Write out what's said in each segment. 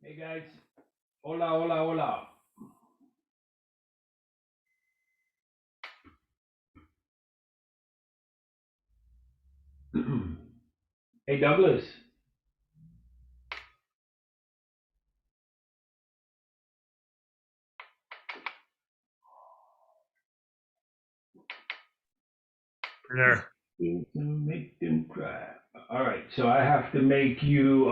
Hey guys, hola, hola, hola. Hey Douglas. There. Make them cry. All right, so I have to make you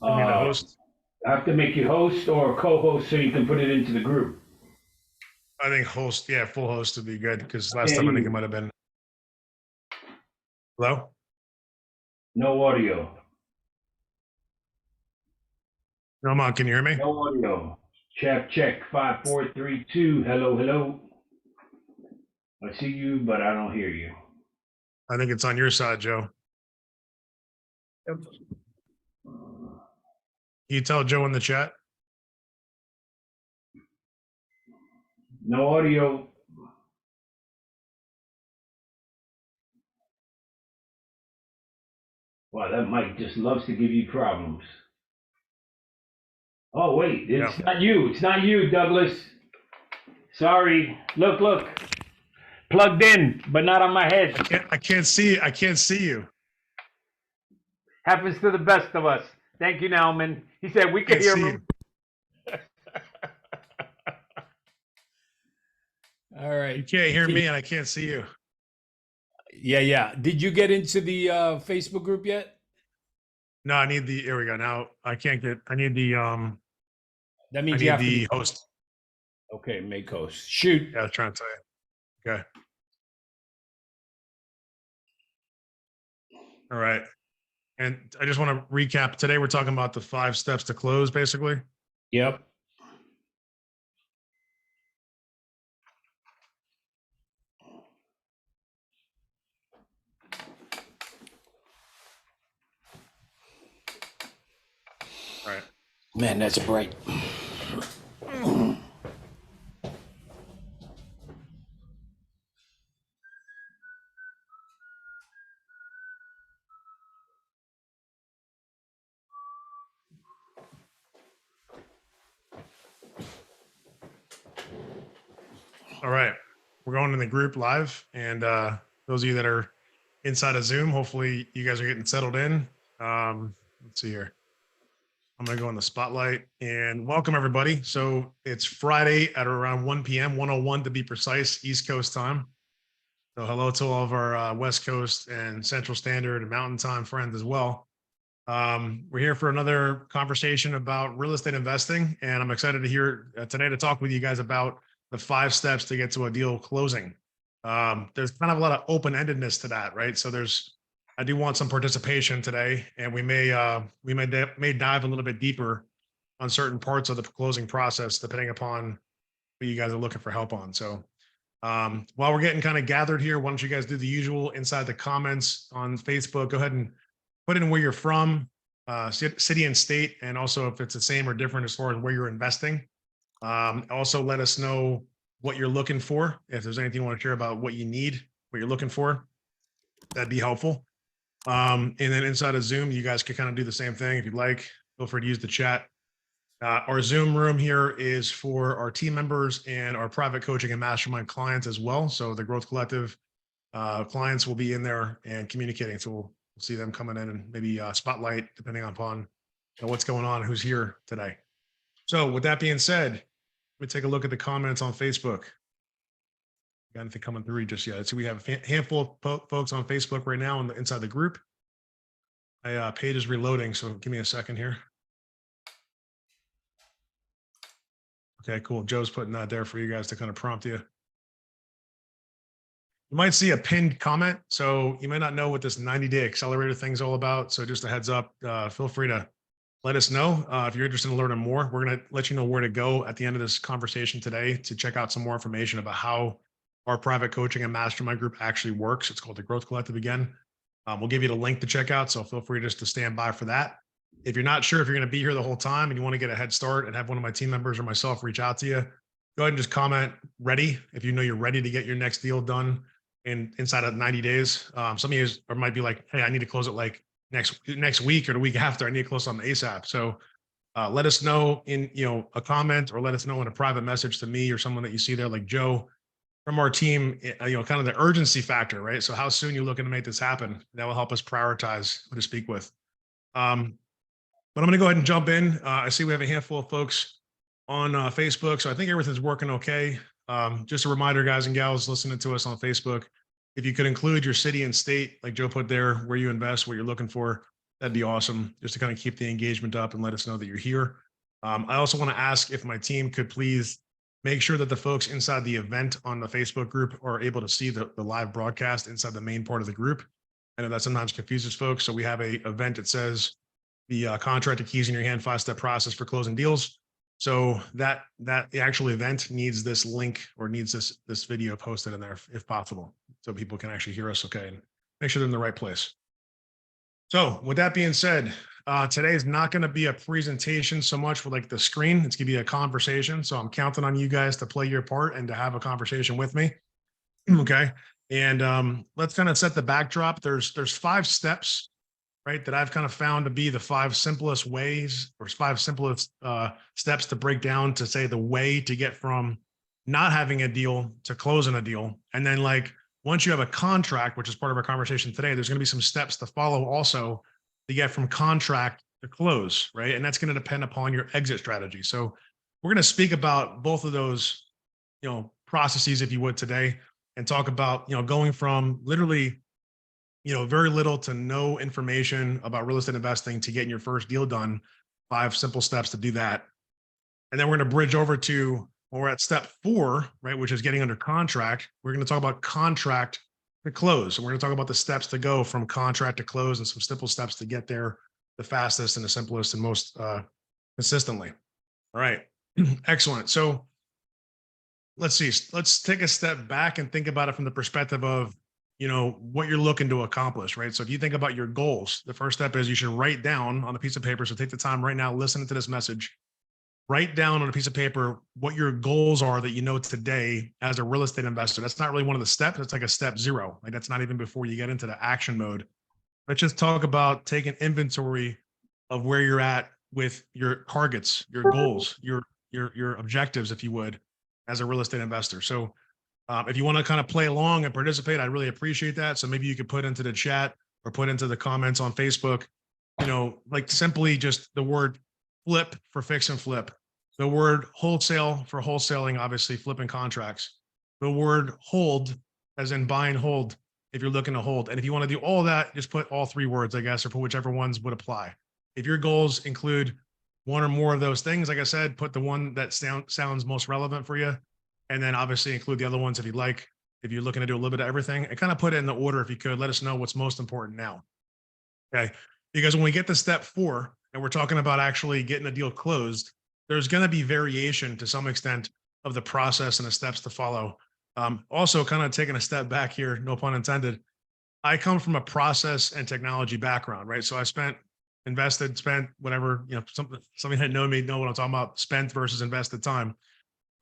Give me the I host. have to make you host or co-host so you can put it into the group. I think host, yeah, full host would be good because last Yeah, time I think it you. might have been. Hello? No audio. No, I'm on. Can you hear me? No audio. Check 5432. Hello, hello. I see you, but I don't hear you. I think it's on your side, Joe. Yep. Can you tell Joe in the chat? No audio. Wow, that mic just loves to give you problems. Oh wait, Yeah. it's not you. It's not you, Douglas. Sorry. Look. Plugged in, but not on my head. I can't see. I can't see you. Happens to the best of us. Thank you, Nauman. He said we could Can't hear see him. you. All right. You can't hear me, and I can't see you. Yeah. Did you get into the Facebook group yet? No, I need the. Here we go. Now I can't get. I need the. That I means you need have to the be host. okay. Make host. Shoot. Yeah, I was trying to tell you. Okay. All right. And I just want to recap. Today we're talking about the 5 steps to close, basically. Yep. All right. Man, that's bright. All right. We're going in the group live. And those of you that are inside of Zoom, hopefully you guys are getting settled in. Let's see here. I'm going to go in the spotlight and welcome everybody. So it's Friday at around 1 p.m., 1:01 to be precise, East Coast time. So hello to all of our West Coast and Central Standard and Mountain Time friends as well. We're here for another conversation about real estate investing, and I'm excited to hear today to talk with you guys about the 5 steps to get to a deal closing. There's kind of a lot of open-endedness to that, right? So I do want some participation today, and we may dive a little bit deeper on certain parts of the closing process, depending upon what you guys are looking for help on. So while we're getting kind of gathered here, why don't you guys do the usual inside the comments on Facebook? Go ahead and put in where you're from, city and state, and also if it's the same or different as far as where you're investing. Also, let us know what you're looking for. If there's anything you want to share about what you need, what you're looking for, that'd be helpful. And then inside of Zoom, you guys can kind of do the same thing. If you'd like, feel free to use the chat. Our Zoom room here is for our team members and our private coaching and mastermind clients as well. So the Growth Collective clients will be in there and communicating. So we'll see them coming in and maybe spotlight depending upon what's going on, who's here today. So with that being said, let me take a look at the comments on Facebook. Got anything coming through just yet? So we have a handful of folks on Facebook right now inside the group. My page is reloading, so give me a second here. Okay, cool. Joe's putting that there for you guys to kind of prompt you. You might see a pinned comment, so you may not know what this 90-day accelerator thing is all about. So just a heads up, feel free to let us know if you're interested in learning more. We're going to let you know where to go at the end of this conversation today to check out some more information about how our private coaching and mastermind group actually works. It's called the Growth Collective again. We'll give you the link to check out, so feel free just to stand by for that. If you're not sure if you're going to be here the whole time and you want to get a head start and have one of my team members or myself reach out to you, go ahead and just comment ready if you know you're ready to get your next deal done inside of 90 days. Some of you might be like, hey, I need to close it like next week or the week after. I need to close on the ASAP. So let us know in a comment, or let us know in a private message to me or someone that you see there, like Joe from our team, kind of the urgency factor, right? So how soon you're looking to make this happen. That will help us prioritize who to speak with. But I'm going to go ahead and jump in. I see we have a handful of folks on Facebook, so I think everything's working okay. Just a reminder, guys and gals listening to us on Facebook, if you could include your city and state, like Joe put there, where you invest, what you're looking for, that'd be awesome, just to kind of keep the engagement up and let us know that you're here. I also want to ask if my team could please make sure that the folks inside the event on the Facebook group are able to see the live broadcast inside the main part of the group. I know that sometimes confuses folks. So we have a event that says the contractor keys in your hand, 5-step process for closing deals. So that the actual event needs this link, or needs this video posted in there if possible, so people can actually hear us okay and make sure they're in the right place. So with that being said, today is not going to be a presentation so much for like the screen. It's going to be a conversation. So I'm counting on you guys to play your part and to have a conversation with me. Okay. And let's kind of set the backdrop. There's 5 steps, right, that I've kind of found to be the 5 simplest ways, or 5 simplest steps to break down to say the way to get from not having a deal to closing a deal. And then, like, once you have a contract, which is part of our conversation today, there's going to be some steps to follow also to get from contract to close, right? And that's going to depend upon your exit strategy. So we're going to speak about both of those, processes, if you would, today, and talk about, going from literally, very little to no information about real estate investing to getting your first deal done. 5 simple steps to do that. And then we're going to bridge over to, when we're at step 4, right, which is getting under contract. We're going to talk about contract to close. And we're going to talk about the steps to go from contract to close, and some simple steps to get there the fastest and the simplest and most consistently. All right. Excellent. So let's see. Let's take a step back and think about it from the perspective of, what you're looking to accomplish, right? So if you think about your goals, the first step is you should write down on a piece of paper. So take the time right now, listening to this message, write down on a piece of paper what your goals are that you know today as a real estate investor. That's not really one of the steps. It's like a step 0. Like, that's not even before you get into the action mode. Let's just talk about taking inventory of where you're at with your targets, your goals, your objectives, if you would, as a real estate investor. So if you want to kind of play along and participate, I'd really appreciate that. So maybe you could put into the chat or put into the comments on Facebook, like simply just the word flip for fix and flip, the word wholesale for wholesaling, obviously flipping contracts, the word hold as in buy and hold if you're looking to hold. And if you want to do all that, just put all 3 words, I guess, or put whichever ones would apply. If your goals include one or more of those things, like I said, put the one that sounds most relevant for you. And then obviously include the other ones if you'd like, if you're looking to do a little bit of everything, and kind of put it in the order if you could. Let us know what's most important now. Okay. Because when we get to step 4 and we're talking about actually getting a deal closed, there's going to be variation to some extent of the process and the steps to follow. Also, kind of taking a step back here, no pun intended. I come from a process and technology background, right? So I spent whatever, somebody that know me know what I'm talking about, spent versus invested time.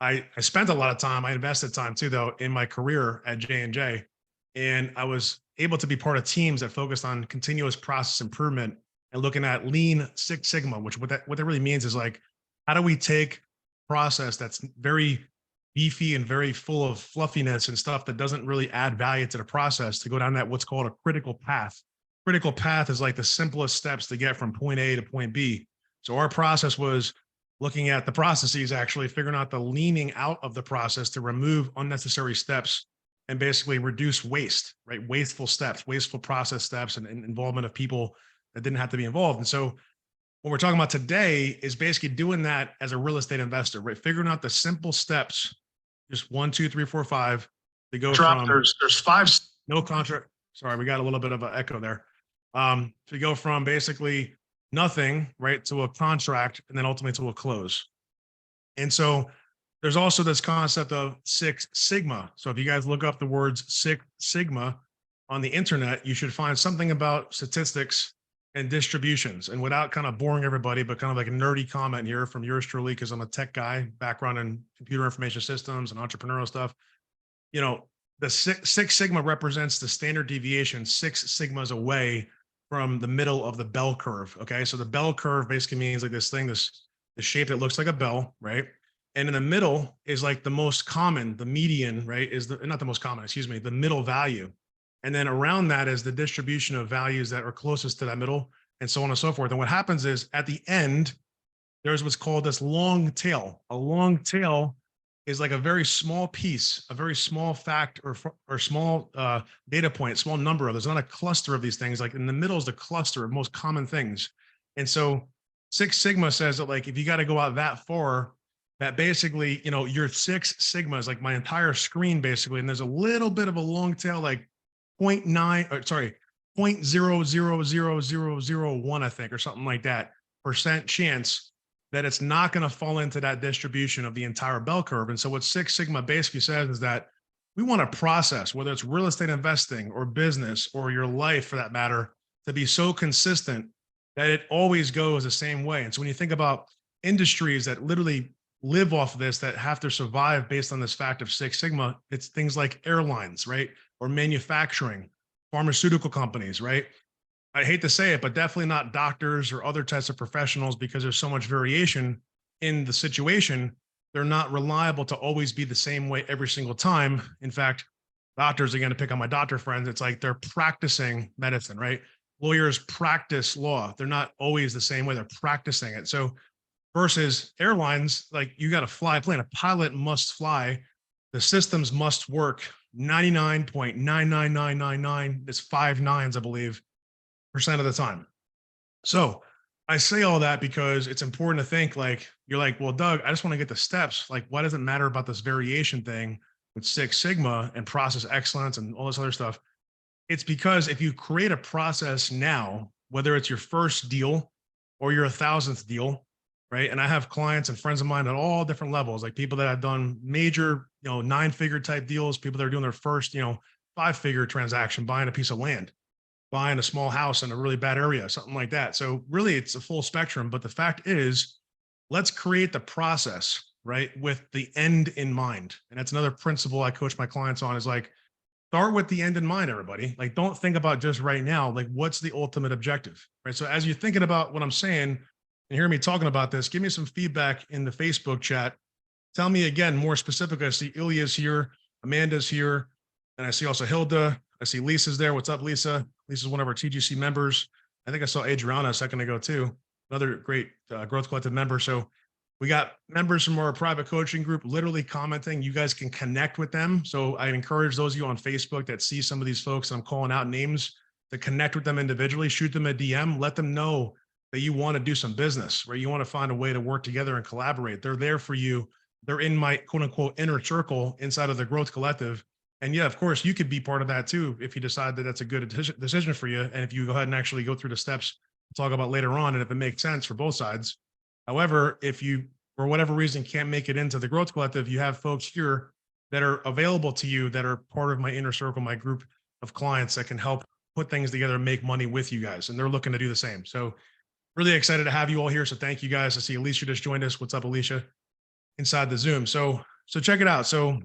I spent a lot of time. I invested time too, though, in my career at J&J, and I was able to be part of teams that focused on continuous process improvement and looking at Lean Six Sigma, which what that really means is, like, how do we take process that's very beefy and very full of fluffiness and stuff that doesn't really add value to the process to go down that what's called a critical path. Critical path is like the simplest steps to get from point A to point B. So our process was looking at the processes, actually figuring out the leaning out of the process to remove unnecessary steps and basically reduce waste, right? Wasteful steps, wasteful process steps, and involvement of people that didn't have to be involved. And so what we're talking about today is basically doing that as a real estate investor, right? Figuring out the simple steps, just 1, 2, 3, 4, 5 to go from there's 5, no contract. Sorry, we got a little bit of an echo there. To go from basically nothing, right, to a contract, and then ultimately to a close. And so there's also this concept of 6 Sigma. So if you guys look up the words 6 Sigma on the internet, you should find something about statistics and distributions. And without kind of boring everybody, but kind of like a nerdy comment here from yours truly, because I'm a tech guy, background in computer information systems and entrepreneurial stuff. The 6 Sigma represents the standard deviation 6 sigmas away from the middle of the bell curve. Okay. So the bell curve basically means like this thing, this shape that looks like a bell, right? And in the middle is like the most common, the median, right? Is the, not the most common, excuse me, the middle value. And then around that is the distribution of values that are closest to that middle, and so on and so forth. And what happens is at the end, there's what's called this long tail. A long tail is like a very small piece, a very small fact or small data point, small number of. There's not a cluster of these things. Like in the middle is the cluster of most common things. And so Six Sigma says that like if you got to go out that far, that basically, you know, your Six Sigma is like my entire screen basically, and there's a little bit of a long tail, like 0.9, or sorry, 0.000001, I think, or something like that percent chance that it's not going to fall into that distribution of the entire bell curve. And so what Six Sigma basically says is that we want a process, whether it's real estate investing or business or your life for that matter, to be so consistent that it always goes the same way. And so when you think about industries that literally live off of this, that have to survive based on this fact of Six Sigma, it's things like airlines, right? Or manufacturing, pharmaceutical companies, right? I hate to say it, but definitely not doctors or other types of professionals, because there's so much variation in the situation. They're not reliable to always be the same way every single time. In fact, doctors, again, to pick on my doctor friends, it's like they're practicing medicine, right? Lawyers practice law. They're not always the same way. They're practicing it. So versus airlines, like you got to fly a plane. A pilot must fly. The systems must work 99.99999. It's 5 nines, I believe, percent of the time. So I say all that because it's important to think like, you're like, well, Doug, I just want to get the steps. Like, why does it matter about this variation thing with Six Sigma and process excellence and all this other stuff? It's because if you create a process now, whether it's your first deal or your 1,000th deal, right? And I have clients and friends of mine at all different levels, like people that have done major, 9-figure type deals, people that are doing their first, 5-figure transaction, buying a piece of land, buying a small house in a really bad area, something like that. So really it's a full spectrum, but the fact is, let's create the process, right? With the end in mind. And that's another principle I coach my clients on, is like, start with the end in mind, everybody. Like, don't think about just right now, like what's the ultimate objective, right? So as you're thinking about what I'm saying and hear me talking about this, give me some feedback in the Facebook chat. Tell me again, more specifically, I see Ilya's here, Amanda's here, and I see also Hilda. I see Lisa's there. What's up, Lisa? Lisa's one of our TGC members. I think I saw Adriana a second ago too, another great Growth Collective member. So we got members from our private coaching group literally commenting. You guys can connect with them. So I encourage those of you on Facebook that see some of these folks, and I'm calling out names, to connect with them individually, shoot them a DM, let them know that you want to do some business, right? You want to find a way to work together and collaborate. They're there for you. They're in my quote unquote inner circle inside of the Growth Collective. And yeah, of course, you could be part of that too if you decide that that's a good decision for you. And if you go ahead and actually go through the steps we'll talk about later on, and if it makes sense for both sides. However, if you, for whatever reason, can't make it into the Growth Collective, you have folks here that are available to you that are part of my inner circle, my group of clients that can help put things together and make money with you guys. And they're looking to do the same. So really excited to have you all here. So thank you guys. I see Alicia just joined us. What's up, Alicia? Inside the Zoom. So check it out. So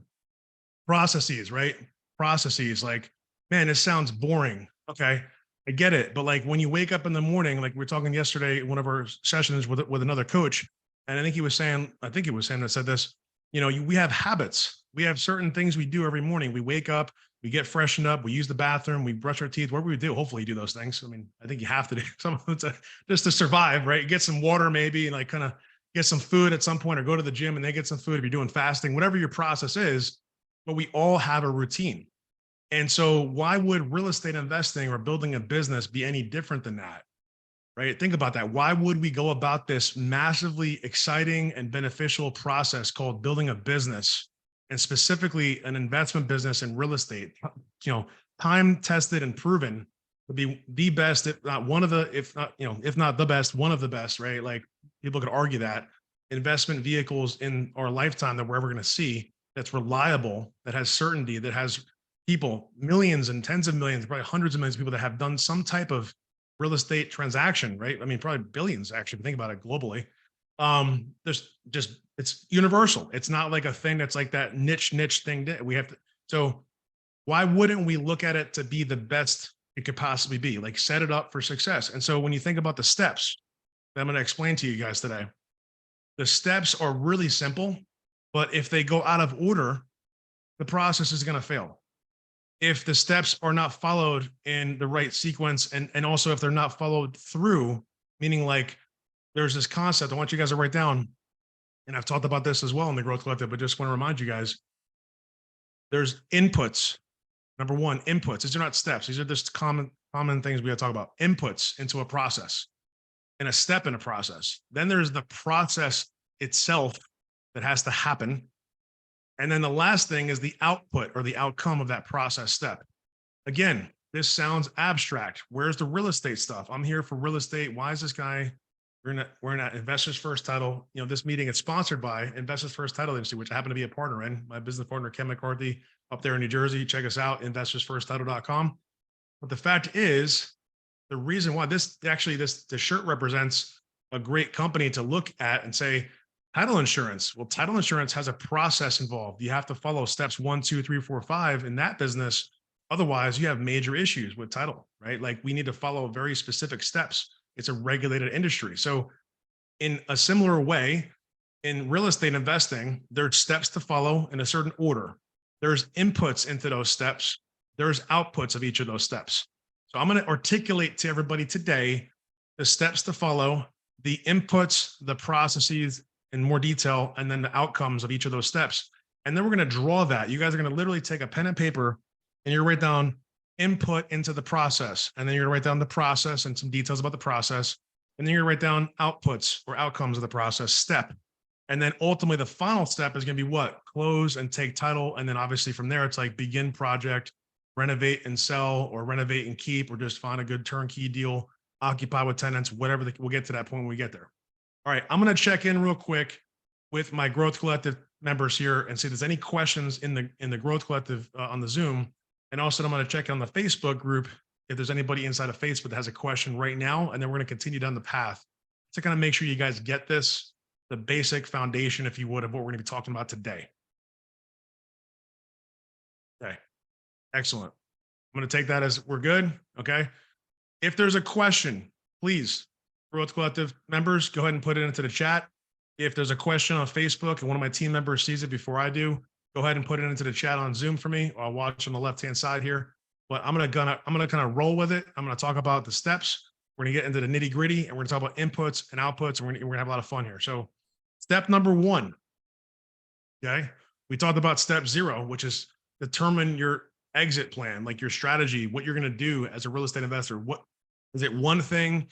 processes, right? Processes, like, man, this sounds boring. Okay, I get it. But like when you wake up in the morning, like we were talking yesterday, one of our sessions with another coach, and I think he was saying that said this, we have habits. We have certain things we do every morning. We wake up, we get freshened up, we use the bathroom, we brush our teeth, whatever we do. Hopefully you do those things. I mean, I think you have to do some of it just to survive, right? Get some water maybe, and like kind of get some food at some point, or go to the gym and then get some food if you're doing fasting, whatever your process is. But we all have a routine. And so why would real estate investing or building a business be any different than that? Right? Think about that. Why would we go about this massively exciting and beneficial process called building a business, and specifically an investment business in real estate? Time tested and proven to be the best, if not one of the, if not the best, one of the best, right? Like people could argue that investment vehicles in our lifetime that we're ever going to see, that's reliable, that has certainty, that has people, millions and tens of millions, probably hundreds of millions of people that have done some type of real estate transaction, right? I mean, probably billions actually, if you think about it globally. There's just, it's universal. It's not like a thing that's like that niche thing that we have to. So why wouldn't we look at it to be the best it could possibly be. Like set it up for success. And so when you think about the steps that I'm going to explain to you guys today, the steps are really simple, but if they go out of order, the process is going to fail. If the steps are not followed in the right sequence, and also if they're not followed through, meaning like there's this concept I want you guys to write down, and I've talked about this as well in the Growth Collective, but just want to remind you guys, there's inputs. Number one, inputs. These are not steps. These are just common things we got to talk about. Inputs into a process and a step in a process. Then there's the process itself that has to happen. And then the last thing is the output or the outcome of that process step. Again, this sounds abstract. Where's the real estate stuff? I'm here for real estate. Why is this guy? We're in Investors First Title. You know, this meeting is sponsored by Investors First Title Agency, which I happen to be a partner in. My business partner, Ken McCarthy, up there in New Jersey. Check us out, investorsfirsttitle.com. But the fact is, the reason why this shirt represents a great company to look at and say, title insurance. Well, title insurance has a process involved. You have to follow steps 1, 2, 3, 4, 5 in that business. Otherwise, you have major issues with title, right? Like we need to follow very specific steps. It's a regulated industry. So in a similar way, in real estate investing, there's steps to follow in a certain order. There's inputs into those steps. There's outputs of each of those steps. So I'm going to articulate to everybody today the steps to follow, the inputs, the processes in more detail, and then the outcomes of each of those steps. And then we're going to draw that. You guys are going to literally take a pen and paper and you write down input into the process. And then you're going to write down the process and some details about the process. And then you're going to write down outputs or outcomes of the process step. And then ultimately the final step is going to be what? Close and take title. And then obviously from there, it's like begin project, renovate and sell, or renovate and keep, or just find a good turnkey deal, occupy with tenants, whatever. We'll get to that point when we get there. All right, I'm going to check in real quick with my Growth Collective members here and see if there's any questions in the Growth Collective on the Zoom. And also I'm going to check in on the Facebook group if there's anybody inside of Facebook that has a question right now. And then we're going to continue down the path to kind of make sure you guys get this, the basic foundation, if you would, of what we're going to be talking about today. Okay, excellent. I'm going to take that as we're good. Okay. If there's a question, please, Growth Collective members, go ahead and put it into the chat. If there's a question on Facebook and one of my team members sees it before I do, go ahead and put it into the chat on Zoom for me. I'll watch on the left-hand side here. But I'm gonna kind of roll with it. I'm gonna talk about the steps. We're gonna get into the nitty-gritty, and we're gonna talk about inputs and outputs, and we're gonna have a lot of fun here. So, step number 1. Okay, we talked about step 0, which is determine your exit plan, like your strategy, what you're gonna do as a real estate investor. What is it? One thing,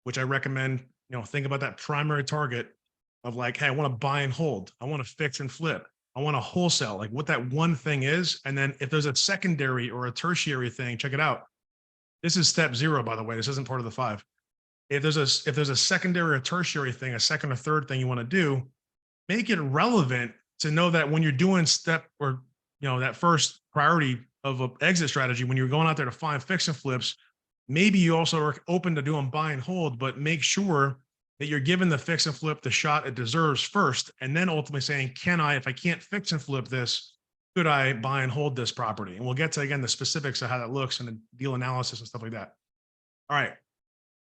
which I recommend, think about that primary target of like, hey, I want to buy and hold. I want to fix and flip. I want to wholesale, like what that one thing is. And then if there's a secondary or a tertiary thing, check it out. This is step 0, by the way. This isn't part of the 5. If there's a secondary or tertiary thing, a second or third thing you want to do, make it relevant to know that when you're doing step or, that first priority of an exit strategy, when you're going out there to find fix and flips, maybe you also are open to doing buy and hold, but make sure that you're giving the fix and flip the shot it deserves first. And then ultimately saying, if I can't fix and flip this, could I buy and hold this property? And we'll get to, again, the specifics of how that looks and the deal analysis and stuff like that. All right.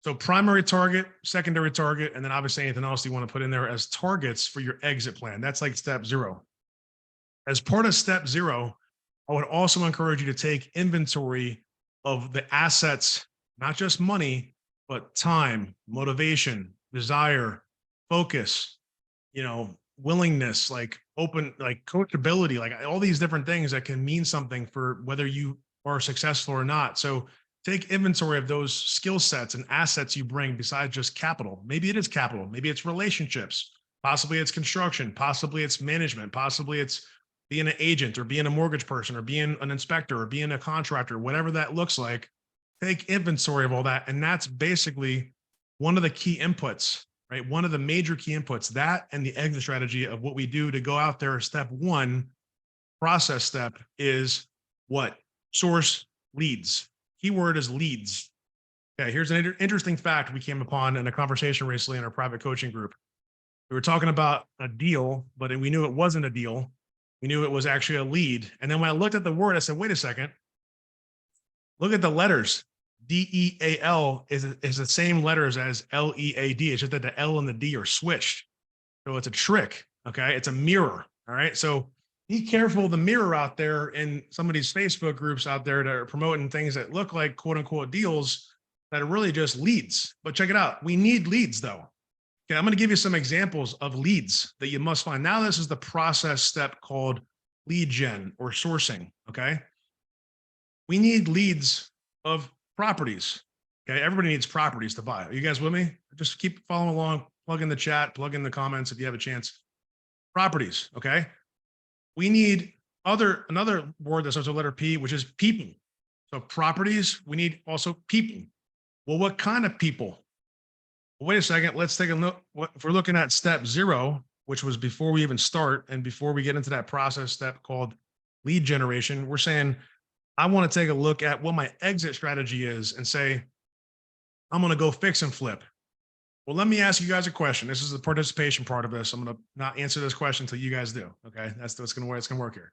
So primary target, secondary target, and then obviously anything else you want to put in there as targets for your exit plan. That's like step 0. As part of step 0, I would also encourage you to take inventory of the assets, not just money, but time, motivation, desire, focus, willingness, like coachability, like all these different things that can mean something for whether you are successful or not. So take inventory of those skill sets and assets you bring besides just capital. Maybe it is capital. Maybe it's relationships. Possibly it's construction. Possibly it's management. Possibly it's being an agent or being a mortgage person or being an inspector or being a contractor, whatever that looks like. Take inventory of all that. And that's basically one of the key inputs, right? One of the major key inputs, that and the exit strategy of what we do to go out there. Step 1, process step is what? Source leads. Keyword is leads. Okay, here's an interesting fact we came upon in a conversation recently in our private coaching group. We were talking about a deal, but we knew it wasn't a deal. We knew it was actually a lead. And then when I looked at the word, I said, wait a second. Look at the letters. DEAL is the same letters as LEAD. It's just that the L and the D are switched. So it's a trick. Okay. It's a mirror. All right. So be careful of the mirror out there in some of these Facebook groups out there that are promoting things that look like quote unquote deals that are really just leads. But check it out. We need leads though. Okay. I'm going to give you some examples of leads that you must find. Now, this is the process step called lead gen or sourcing. Okay. We need leads of properties. Okay. Everybody needs properties to buy. Are you guys with me? Just keep following along, plug in the chat, plug in the comments if you have a chance. Properties. Okay. We need another word that starts with the letter P, which is people. So properties, we need also people. Well, what kind of people? Well, wait a second. Let's take a look. If we're looking at step 0, which was before we even start and before we get into that process step called lead generation, we're saying, I want to take a look at what my exit strategy is and say, I'm going to go fix and flip. Well, let me ask you guys a question. This is the participation part of this. I'm going to not answer this question until you guys do. Okay. That's what's going to work here.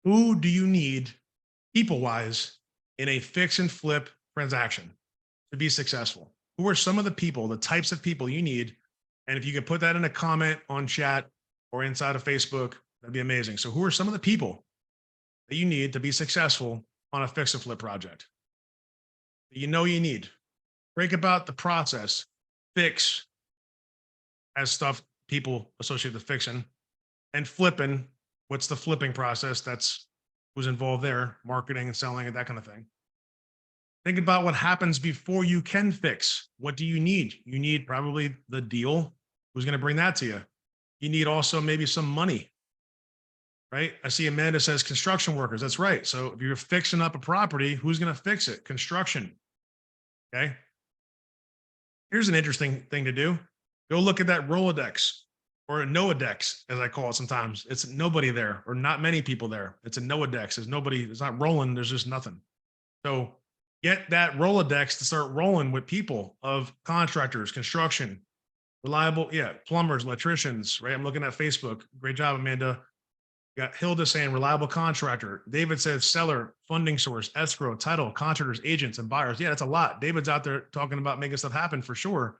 Who do you need people-wise in a fix and flip transaction to be successful? Who are some of the people, the types of people you need? And if you could put that in a comment on chat or inside of Facebook, that'd be amazing. So who are some of the people that you need to be successful on a fix and flip project? You need. Break about the process. Fix as stuff people associate with fixing, and flipping. What's the flipping process? That's who's involved there, marketing and selling and that kind of thing. Think about what happens before you can fix. What do you need? You need probably the deal. Who's going to bring that to you? You need also maybe some money, right? I see Amanda says construction workers. That's right. So if you're fixing up a property, who's going to fix it? Construction. Okay. Here's an interesting thing to do. Go look at that Rolodex or a Noadex, as I call it sometimes. It's nobody there or not many people there. It's a Noadex. There's nobody, it's not rolling. There's just nothing. So get that Rolodex to start rolling with people of contractors, construction, reliable, plumbers, electricians, right? I'm looking at Facebook. Great job, Amanda. You got Hilda saying reliable contractor. David says seller, funding source, escrow, title, contractors, agents, and buyers. Yeah, that's a lot. David's out there talking about making stuff happen for sure.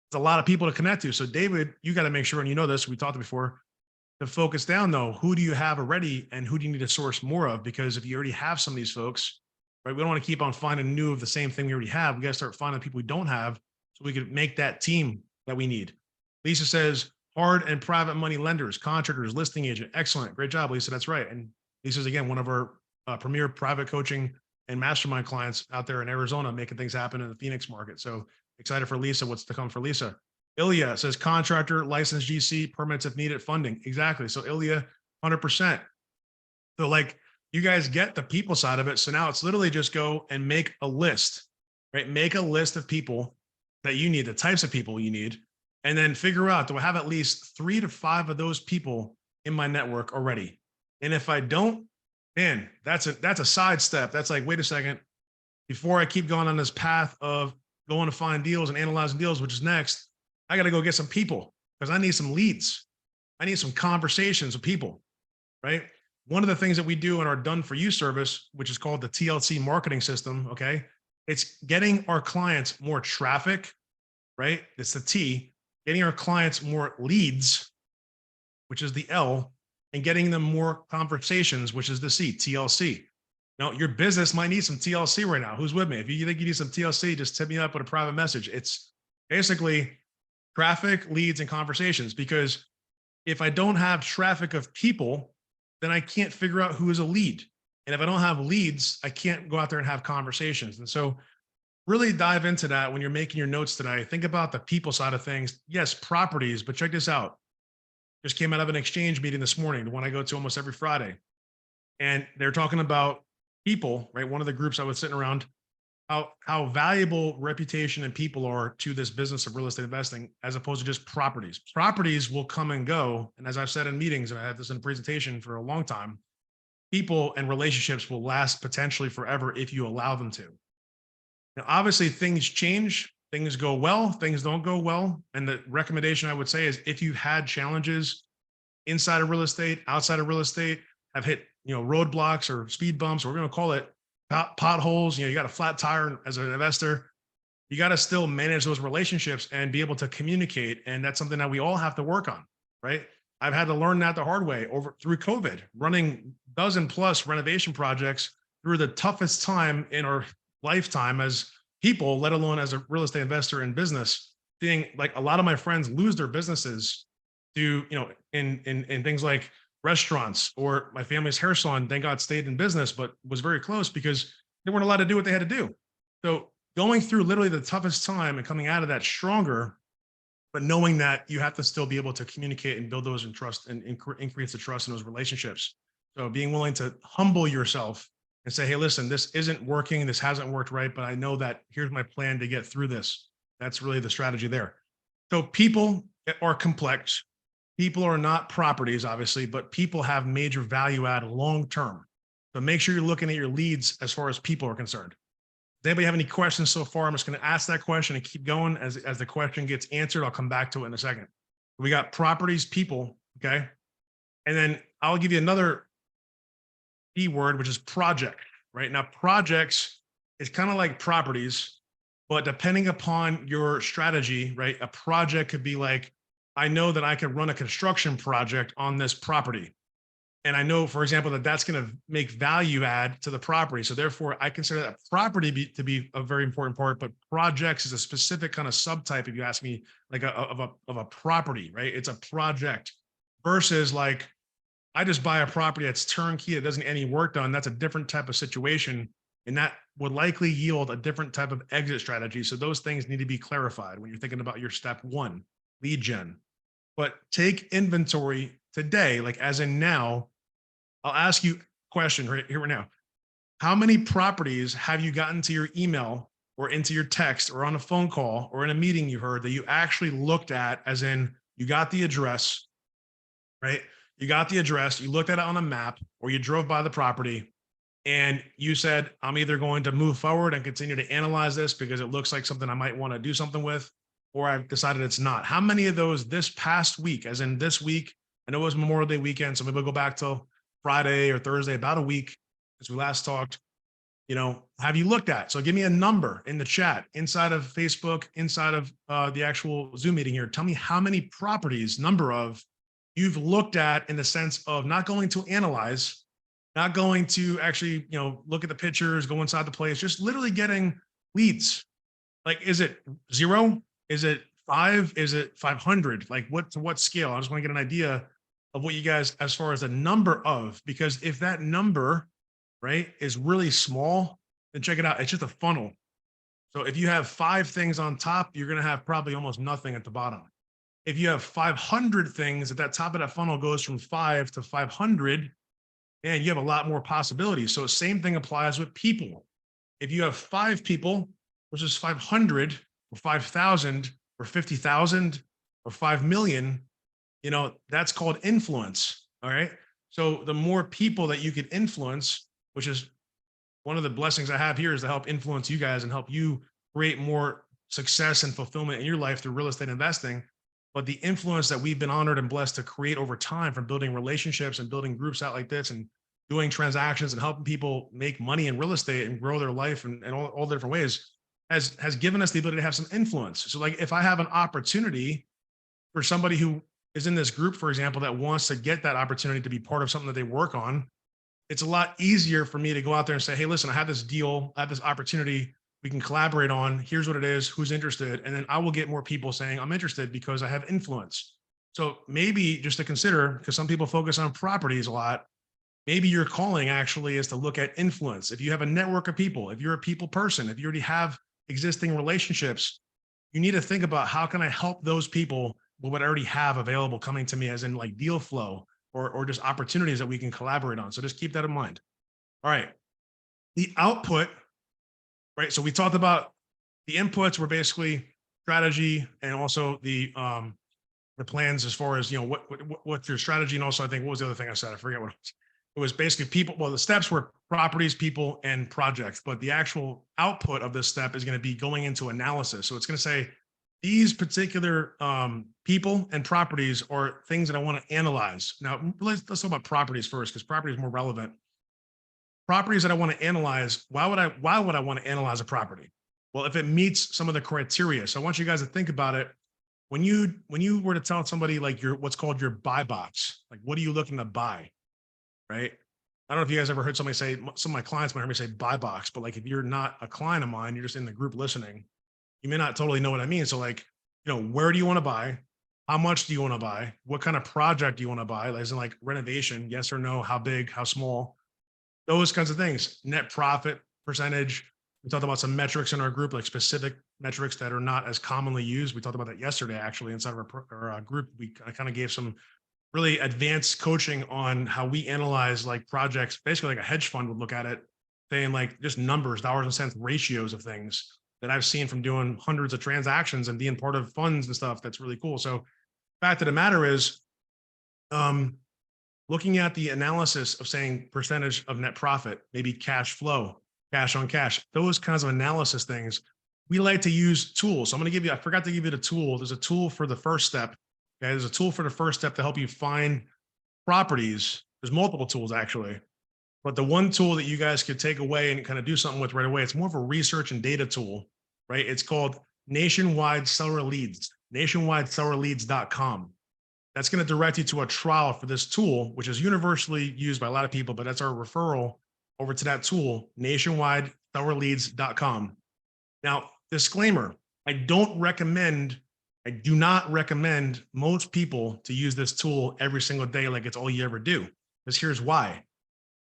It's a lot of people to connect to. So David, you got to make sure, and you know this, we talked before, to focus down though, who do you have already and who do you need to source more of? Because if you already have some of these folks, right, we don't want to keep on finding new of the same thing we already have. We got to start finding people we don't have so we can make that team that we need. Lisa says, hard and private money lenders, contractors, listing agent. Excellent. Great job, Lisa. That's right. And Lisa's, again, one of our premier private coaching and mastermind clients out there in Arizona, making things happen in the Phoenix market. So excited for Lisa. What's to come for Lisa? Ilya says contractor, licensed GC, permits if needed, funding. Exactly. So Ilya, 100%. So like you guys get the people side of it. So now it's literally just go and make a list, right? Make a list of people that you need, the types of people you need. And then figure out, do I have at least 3 to 5 of those people in my network already? And if I don't, man, that's a side step. That's like, wait a second, before I keep going on this path of going to find deals and analyzing deals, which is next, I got to go get some people because I need some leads. I need some conversations with people, right? One of the things that we do in our done for you service, which is called the TLC marketing system. Okay. It's getting our clients more traffic, right? It's the T. Getting our clients more leads, which is the L, and getting them more conversations, which is the C, TLC. Now, your business might need some TLC right now. Who's with me? If you think you need some TLC, just hit me up with a private message. It's basically traffic, leads, and conversations, because if I don't have traffic of people, then I can't figure out who is a lead. And if I don't have leads, I can't go out there and have conversations. And so really dive into that when you're making your notes today. Think about the people side of things. Yes, properties, but check this out. Just came out of an exchange meeting this morning, the one I go to almost every Friday. And they're talking about people, right? One of the groups I was sitting around, how valuable reputation and people are to this business of real estate investing, as opposed to just properties. Properties will come and go. And as I've said in meetings, and I had this in a presentation for a long time, people and relationships will last potentially forever if you allow them to. Now, obviously, things change, things go well, things don't go well. And the recommendation I would say is if you've had challenges inside of real estate, outside of real estate, have hit roadblocks or speed bumps, or we're going to call it potholes, you got a flat tire as an investor, you got to still manage those relationships and be able to communicate. And that's something that we all have to work on, right? I've had to learn that the hard way through COVID, running dozen plus renovation projects through the toughest time in our lifetime as people, let alone as a real estate investor in business, seeing like a lot of my friends lose their businesses to, in things like restaurants, or my family's hair salon, thank God stayed in business, but was very close because they weren't allowed to do what they had to do. So going through literally the toughest time and coming out of that stronger, but knowing that you have to still be able to communicate and build those in trust and increase the trust in those relationships. So being willing to humble yourself and say, hey, listen, this isn't working. This hasn't worked right, but I know that here's my plan to get through this. That's really the strategy there. So people are complex. People are not properties, obviously, but people have major value add long-term. So make sure you're looking at your leads as far as people are concerned. Does anybody have any questions so far? I'm just going to ask that question and keep going. As the question gets answered, I'll come back to it in a second. We got properties, people, okay? And then I'll give you another keyword, which is project, right? Now, projects is kind of like properties, but depending upon your strategy, right? A project could be like, I know that I can run a construction project on this property. And I know, for example, that that's going to make value add to the property. So therefore, I consider that property to be a very important part, but projects is a specific kind of subtype, if you ask me, like of a property, right? It's a project versus like, I just buy a property that's turnkey, it doesn't get any work done. That's a different type of situation. And that would likely yield a different type of exit strategy. So those things need to be clarified when you're thinking about your step one, lead gen. But take inventory today, like as in now. I'll ask you a question right here, right now. How many properties have you gotten to your email or into your text or on a phone call or in a meeting you heard that you actually looked at, as in you got the address, right? You got the address, you looked at it on a map, or you drove by the property and you said, I'm either going to move forward and continue to analyze this because it looks like something I might want to do something with, or I've decided it's not. How many of those this past week, as in this week? I know it was Memorial Day weekend, so maybe we'll go back till Friday or Thursday, about a week since we last talked, have you looked at? So give me a number in the chat, inside of Facebook, inside of the actual Zoom meeting here. Tell me how many properties, number of, you've looked at in the sense of not going to analyze, not going to actually, look at the pictures, go inside the place, just literally getting leads. Like, is it 0? Is it 5? Is it 500? Like to what scale? I just want to get an idea of what you guys, as far as the number of, because if that number, right, is really small, then check it out. It's just a funnel. So if you have 5 things on top, you're going to have probably almost nothing at the bottom. If you have 500 things at that top of that funnel goes from 5 to 500, and you have a lot more possibilities. So same thing applies with people. If you have 5 people versus 500 or 5,000 or 50,000 or 5 million, that's called influence. All right. So the more people that you can influence, which is one of the blessings I have here, is to help influence you guys and help you create more success and fulfillment in your life through real estate investing. But the influence that we've been honored and blessed to create over time from building relationships and building groups out like this and doing transactions and helping people make money in real estate and grow their life and all the different ways has given us the ability to have some influence. So like if I have an opportunity for somebody who is in this group, for example, that wants to get that opportunity to be part of something that they work on, it's a lot easier for me to go out there and say, hey, listen, I have this deal, I have this opportunity we can collaborate on. Here's what it is, who's interested. And then I will get more people saying I'm interested because I have influence. So maybe just to consider, because some people focus on properties a lot, maybe your calling actually is to look at influence. If you have a network of people, if you're a people person, if you already have existing relationships, you need to think about how can I help those people with what I already have available coming to me, as in like deal flow or just opportunities that we can collaborate on. So just keep that in mind. All right. The output, right? So we talked about the inputs were basically strategy and also the plans as far as, what's your strategy. And also I think, what was the other thing I said? I forget what it was. It was basically people. Well, the steps were properties, people, and projects, but the actual output of this step is going to be going into analysis. So it's going to say, these particular people and properties are things that I want to analyze. Now, let's talk about properties first, because property is more relevant. properties that I want to analyze, why would I want to analyze a property? Well, if it meets some of the criteria. So I want you guys to think about it. When you were to tell somebody like your what's called your buy box, like what are you looking to buy, right? I don't know if you guys ever heard somebody say, some of my clients might hear me say buy box, but like if you're not a client of mine, you're just in the group listening, you may not totally know what I mean. So like, where do you want to buy? How much do you want to buy? What kind of project do you want to buy? As in like renovation, yes or no, how big, how small, those kinds of things. Net profit percentage. We talked about some metrics in our group, like specific metrics that are not as commonly used. We talked about that yesterday, actually, inside of our group. I kind of gave some really advanced coaching on how we analyze like projects, basically like a hedge fund would look at it, saying like just numbers, dollars and cents ratios of things that I've seen from doing hundreds of transactions and being part of funds and stuff. That's really cool. So fact of the matter is, looking at the analysis of saying percentage of net profit, maybe cash flow, cash on cash, those kinds of analysis things, we like to use tools. So I'm going to give you, I forgot to give you the tool. There's a tool for the first step. Okay. There's a tool for the first step to help you find properties. There's multiple tools actually, but the one tool that you guys could take away and kind of do something with right away, it's more of a research and data tool, right? It's called Nationwide Seller Leads, nationwidesellerleads.com. That's going to direct you to a trial for this tool, which is universally used by a lot of people, but that's our referral over to that tool, nationwidesellerleads.com. Now, disclaimer, I do not recommend most people to use this tool every single day like it's all you ever do. Because here's why.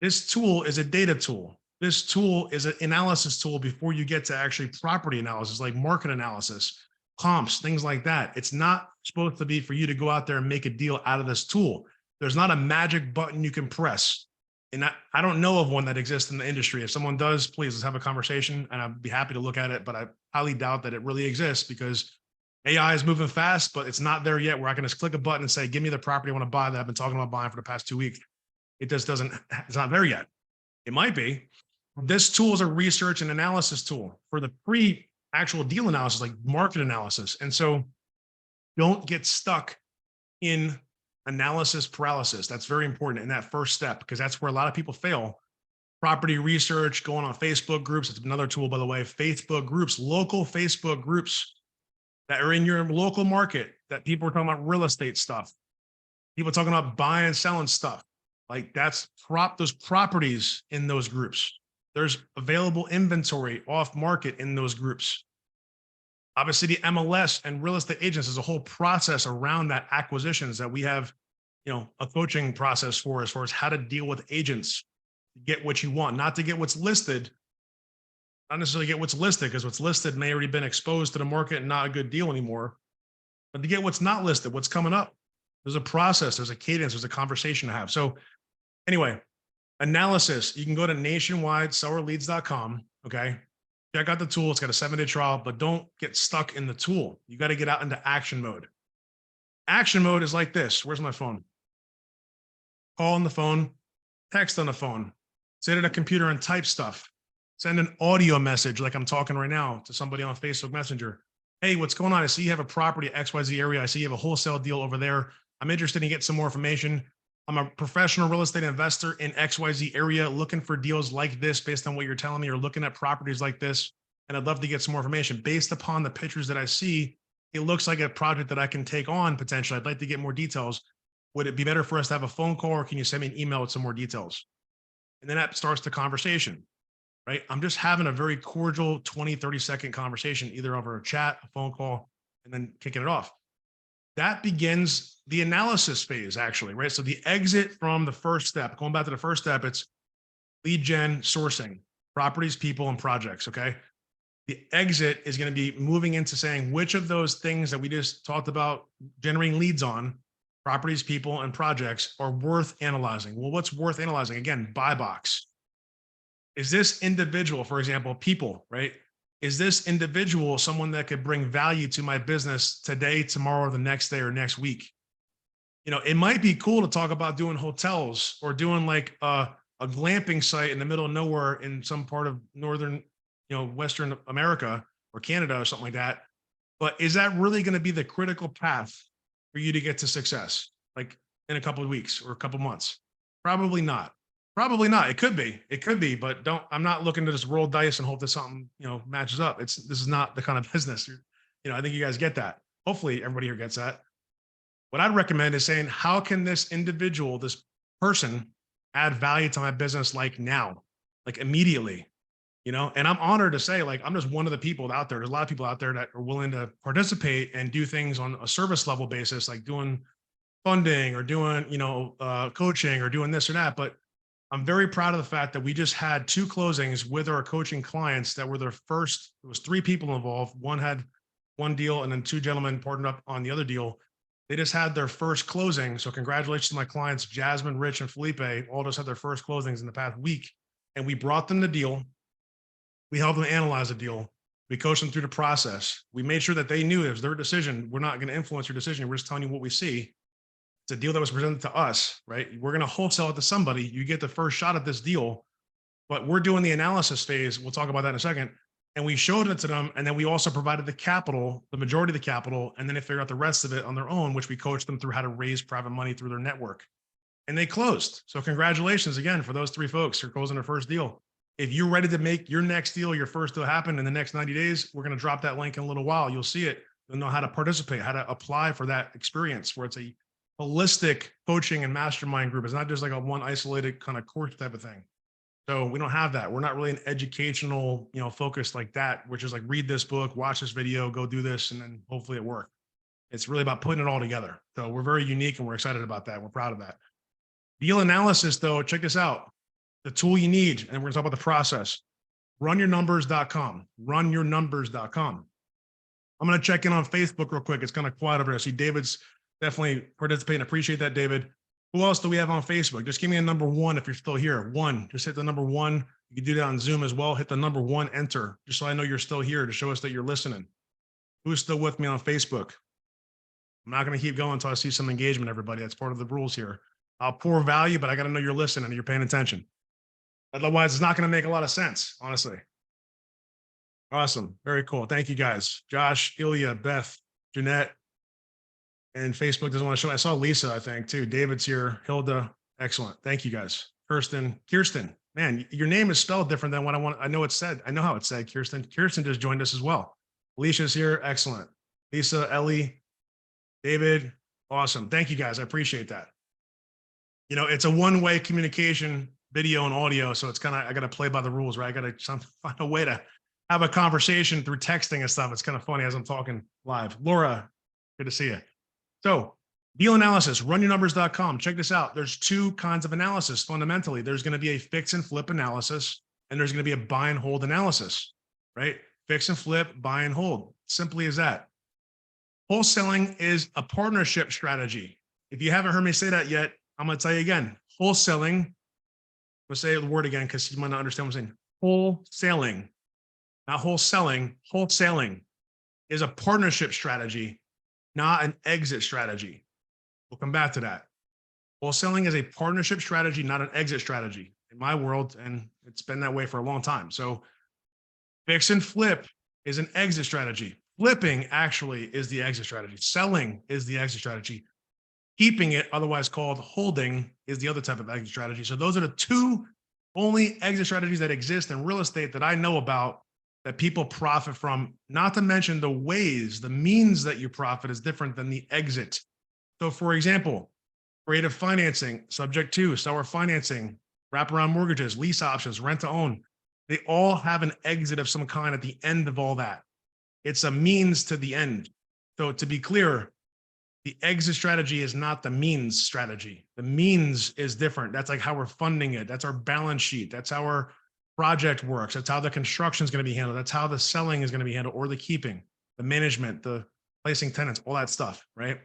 This tool is a data tool. This tool is an analysis tool before you get to actually property analysis, like market analysis, comps, things like that. It's not supposed to be for you to go out there and make a deal out of this tool. There's not a magic button you can press. And I don't know of one that exists in the industry. If someone does, please let's have a conversation and I'd be happy to look at it, but I highly doubt that it really exists because AI is moving fast, but it's not there yet where I can just click a button and say, give me the property I want to buy that I've been talking about buying for the past 2 weeks. It just doesn't, it's not there yet. It might be. This tool is a research and analysis tool for the pre-actual deal analysis, like market analysis. And so don't get stuck in analysis paralysis. That's very important in that first step, because that's where a lot of people fail. Property research, going on Facebook groups. It's another tool, by the way, Facebook groups, local Facebook groups that are in your local market that people are talking about real estate stuff. People talking about buying and selling stuff. Like that's those properties in those groups. There's available inventory off market in those groups. Obviously, the MLS and real estate agents is a whole process around that acquisitions that we have, a coaching process for as far as how to deal with agents to get what you want, not to get what's listed, not necessarily get what's listed because what's listed may already been exposed to the market and not a good deal anymore, but to get what's not listed, what's coming up. There's a process, there's a cadence, there's a conversation to have. So anyway, analysis, you can go to nationwidesellerleads.com. Okay. Check out the tool. It's got a 7-day trial, but don't get stuck in the tool. You got to get out into action mode. Action mode is like this. Where's my phone? Call on the phone, text on the phone, sit at a computer and type stuff. Send an audio message like I'm talking right now to somebody on Facebook Messenger. Hey, what's going on? I see you have a property XYZ area. I see you have a wholesale deal over there. I'm interested in getting some more information. I'm a professional real estate investor in XYZ area looking for deals like this based on what you're telling me, or looking at properties like this. And I'd love to get some more information based upon the pictures that I see. It looks like a project that I can take on potentially. I'd like to get more details. Would it be better for us to have a phone call, or can you send me an email with some more details? And then that starts the conversation, right? I'm just having a very cordial 20, 30-second conversation, either over a chat, a phone call, and then kicking it off. That begins the analysis phase, actually, right? So the exit from the first step, going back to the first step, it's lead gen, sourcing, properties, people, and projects, okay? The exit is going to be moving into saying which of those things that we just talked about generating leads on, properties, people, and projects, are worth analyzing. Well, what's worth analyzing? Again, buy box. Is this individual, for example, people, right? Is this individual someone that could bring value to my business today, tomorrow, the next day, or next week? It might be cool to talk about doing hotels or doing like a glamping site in the middle of nowhere in some part of northern, Western America or Canada or something like that. But is that really going to be the critical path for you to get to success, like in a couple of weeks or a couple of months? Probably not. Probably not. It could be, but I'm not looking to just roll dice and hope that something, matches up. This is not the kind of business. I think you guys get that. Hopefully everybody here gets that. What I'd recommend is saying, how can this individual, this person add value to my business like now, like immediately, and I'm honored to say, like, I'm just one of the people out there. There's a lot of people out there that are willing to participate and do things on a service level basis, like doing funding or doing, coaching or doing this or that. But I'm very proud of the fact that we just had 2 closings with our coaching clients that were their first. It was 3 people involved. One had 1 deal, and then 2 gentlemen partnered up on the other deal. They just had their first closing. So congratulations to my clients, Jasmine, Rich, and Felipe. All just had their first closings in the past week. And we brought them the deal. We helped them analyze the deal. We coached them through the process. We made sure that they knew it was their decision. We're not going to influence your decision. We're just telling you what we see. It's a deal that was presented to us, right? We're going to wholesale it to somebody. You get the first shot at this deal, but we're doing the analysis phase. We'll talk about that in a second. And we showed it to them. And then we also provided the capital, the majority of the capital, and then they figured out the rest of it on their own, which we coached them through how to raise private money through their network. And they closed. So congratulations again for those 3 folks who are closing their first deal. If you're ready to make your next deal, your first deal happen in the next 90 days, we're going to drop that link in a little while. You'll see it. You'll know how to participate, how to apply for that experience where it's a holistic coaching and mastermind group. It's not just like a one isolated kind of course type of thing. So we don't have that. We're not really an educational, focus like that, which is like read this book, watch this video, go do this, and then hopefully it works. It's really about putting it all together. So we're very unique and we're excited about that. We're proud of that. Deal analysis, though, check this out. The tool you need, and we're going to talk about the process. Runyournumbers.com. Runyournumbers.com. I'm going to check in on Facebook real quick. It's kind of quiet over there. I see David's definitely participating. Appreciate that, David. Who else do we have on Facebook? Just give me a number 1 if you're still here. 1. Just hit the number 1. You can do that on Zoom as well. Hit the number 1, enter, just so I know you're still here to show us that you're listening. Who's still with me on Facebook? I'm not going to keep going until I see some engagement, everybody. That's part of the rules here. I'll pour value, but I got to know you're listening and you're paying attention. Otherwise, it's not going to make a lot of sense, honestly. Awesome. Very cool. Thank you, guys. Josh, Ilya, Beth, Jeanette, and Facebook doesn't want to show. I saw Lisa, I think, too. David's here. Hilda. Excellent. Thank you, guys. Kirsten. Man, your name is spelled different than what I want. I know it's said. I know how it's said, Kirsten. Kirsten just joined us as well. Alicia's here. Excellent. Lisa, Ellie, David. Awesome. Thank you, guys. I appreciate that. It's a one-way communication, video and audio. So it's I got to play by the rules, right? I got to find a way to have a conversation through texting and stuff. It's kind of funny as I'm talking live. Laura, good to see you. So deal analysis, runyournumbers.com. Check this out. There's 2 kinds of analysis. Fundamentally, there's going to be a fix and flip analysis, and there's going to be a buy and hold analysis, right? Fix and flip, buy and hold. Simply as that. Wholesaling is a partnership strategy. If you haven't heard me say that yet, I'm going to tell you again. Wholesaling, I'm going to say the word again because you might not understand what I'm saying. Wholesaling, not wholesaling. Wholesaling is a partnership strategy, not an exit strategy. We'll come back to that. Wholesaling is a partnership strategy, not an exit strategy in my world, and it's been that way for a long time. So fix and flip is an exit strategy. Flipping actually is the exit strategy. Selling is the exit strategy. Keeping it, otherwise called holding, is the other type of exit strategy. So those are the 2 only exit strategies that exist in real estate that I know about that people profit from, not to mention the ways, the means that you profit is different than the exit. So for example, creative financing, subject to, seller financing, wraparound mortgages, lease options, rent to own, they all have an exit of some kind at the end of all that. It's a means to the end. So to be clear, the exit strategy is not the means strategy. The means is different. That's like how we're funding it. That's our balance sheet. That's how our project works. That's how the construction is going to be handled. That's how the selling is going to be handled, or the keeping, the management, the placing tenants, all that stuff, right?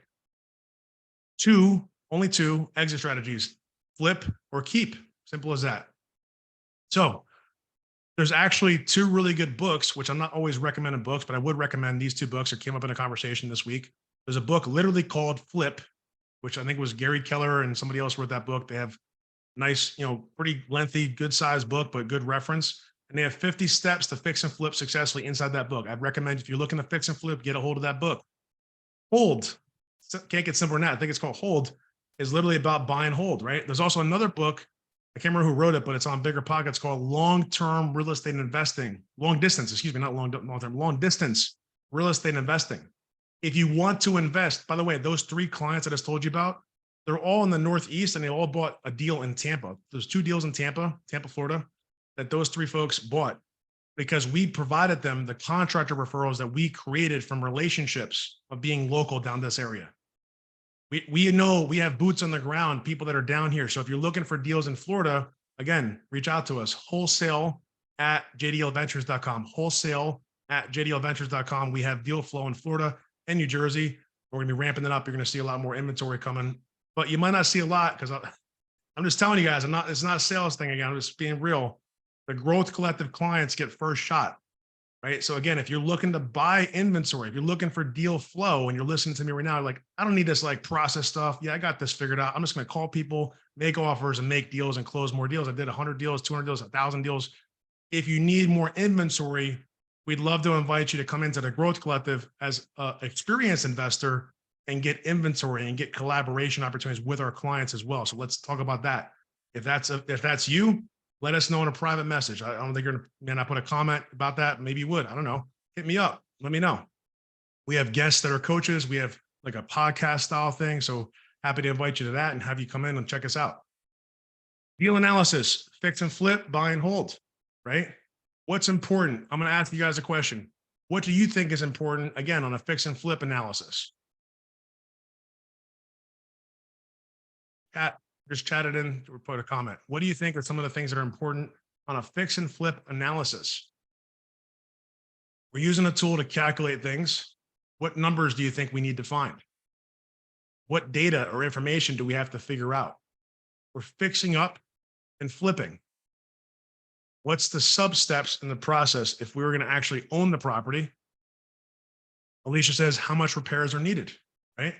Only two exit strategies: flip or keep. Simple as that. So there's actually 2 really good books, which I'm not always recommending books, but I would recommend these 2 books that came up in a conversation this week. There's a book literally called Flip, which I think was Gary Keller and somebody else wrote that book. They have nice, pretty lengthy, good sized book, but good reference. And they have 50 steps to fix and flip successfully inside that book. I'd recommend, if you're looking to fix and flip, get a hold of that book. Hold, can't get simpler than that. I think it's called Hold, is literally about buy and hold, right? There's also another book I can't remember who wrote it, but it's on Bigger Pockets, called Long-Term Real Estate Investing. Long distance, excuse me, not long-term, long distance real estate investing. If you want to invest, by the way, those 3 clients that I just told you about, they're all in the Northeast and they all bought a deal in Tampa. There's 2 deals in Tampa, Florida, that those 3 folks bought because we provided them the contractor referrals that we created from relationships of being local down this area. We know we have boots on the ground, people that are down here. So if you're looking for deals in Florida, again, reach out to us, wholesale@jdlventures.com, wholesale@jdlventures.com. We have deal flow in Florida and New Jersey. We're going to be ramping it up. You're going to see a lot more inventory coming, but you might not see a lot because I'm just telling you guys, it's not a sales thing again. I'm just being real. The Growth Collective clients get first shot, right? So again, if you're looking to buy inventory, if you're looking for deal flow and you're listening to me right now, like, I don't need this like process stuff. Yeah, I got this figured out. I'm just going to call people, make offers and make deals and close more deals. I did 100 deals, 200 deals, 1,000 deals. If you need more inventory, we'd love to invite you to come into the Growth Collective as an experienced investor and get inventory and get collaboration opportunities with our clients as well. So let's talk about that. If that's you, let us know in a private message. I don't think you're going to put a comment about that. Maybe you would. I don't know. Hit me up. Let me know. We have guests that are coaches. We have like a podcast style thing. So happy to invite you to that and have you come in and check us out. Deal analysis, fix and flip, buy and hold, right? What's important? I'm going to ask you guys a question. What do you think is important, again, on a fix and flip analysis? Just chat it in or put a comment. What do you think are some of the things that are important on a fix and flip analysis? We're using a tool to calculate things. What numbers do you think we need to find? What data or information do we have to figure out? We're fixing up and flipping. What's the sub steps in the process if we were going to actually own the property? Alicia says, how much repairs are needed, right?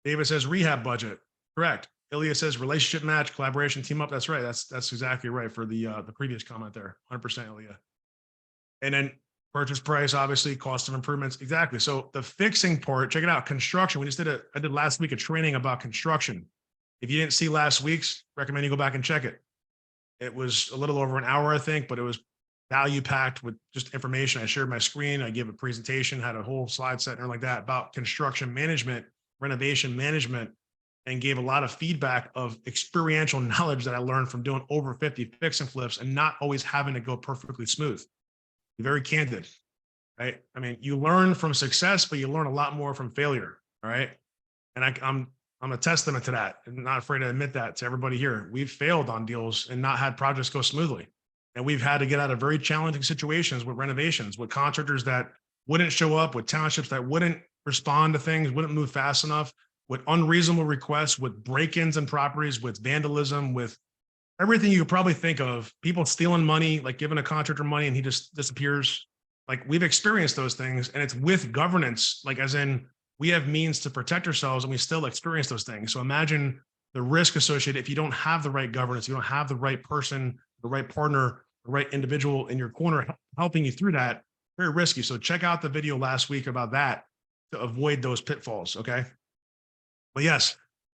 David says rehab budget. Correct. Ilya says relationship match, collaboration, team up. That's right. That's exactly right for the previous comment there. 100% Ilya. And then purchase price, obviously, cost of improvements. Exactly. So the fixing part, check it out. Construction. I did last week a training about construction. If you didn't see last week's, recommend you go back and check it. It was a little over an hour, I think, but it was value packed with just information. I shared my screen. I gave a presentation, had a whole slide set and like that about construction management, renovation management, and gave a lot of feedback of experiential knowledge that I learned from doing over 50 fix and flips and not always having to go perfectly smooth. Be very candid, right? I mean, you learn from success, but you learn a lot more from failure, all right? And I'm a testament to that and not afraid to admit that to everybody here. We've failed on deals and not had projects go smoothly. And we've had to get out of very challenging situations with renovations, with contractors that wouldn't show up, with townships that wouldn't respond to things, wouldn't move fast enough, with unreasonable requests, with break-ins and properties, with vandalism, with everything you could probably think of, people stealing money, like giving a contractor money and he just disappears. Like we've experienced those things and it's with governance, like as in we have means to protect ourselves and we still experience those things. So imagine the risk associated if you don't have the right governance, you don't have the right person, the right partner, the right individual in your corner helping you through that, very risky. So check out the video last week about that to avoid those pitfalls, okay? But yes,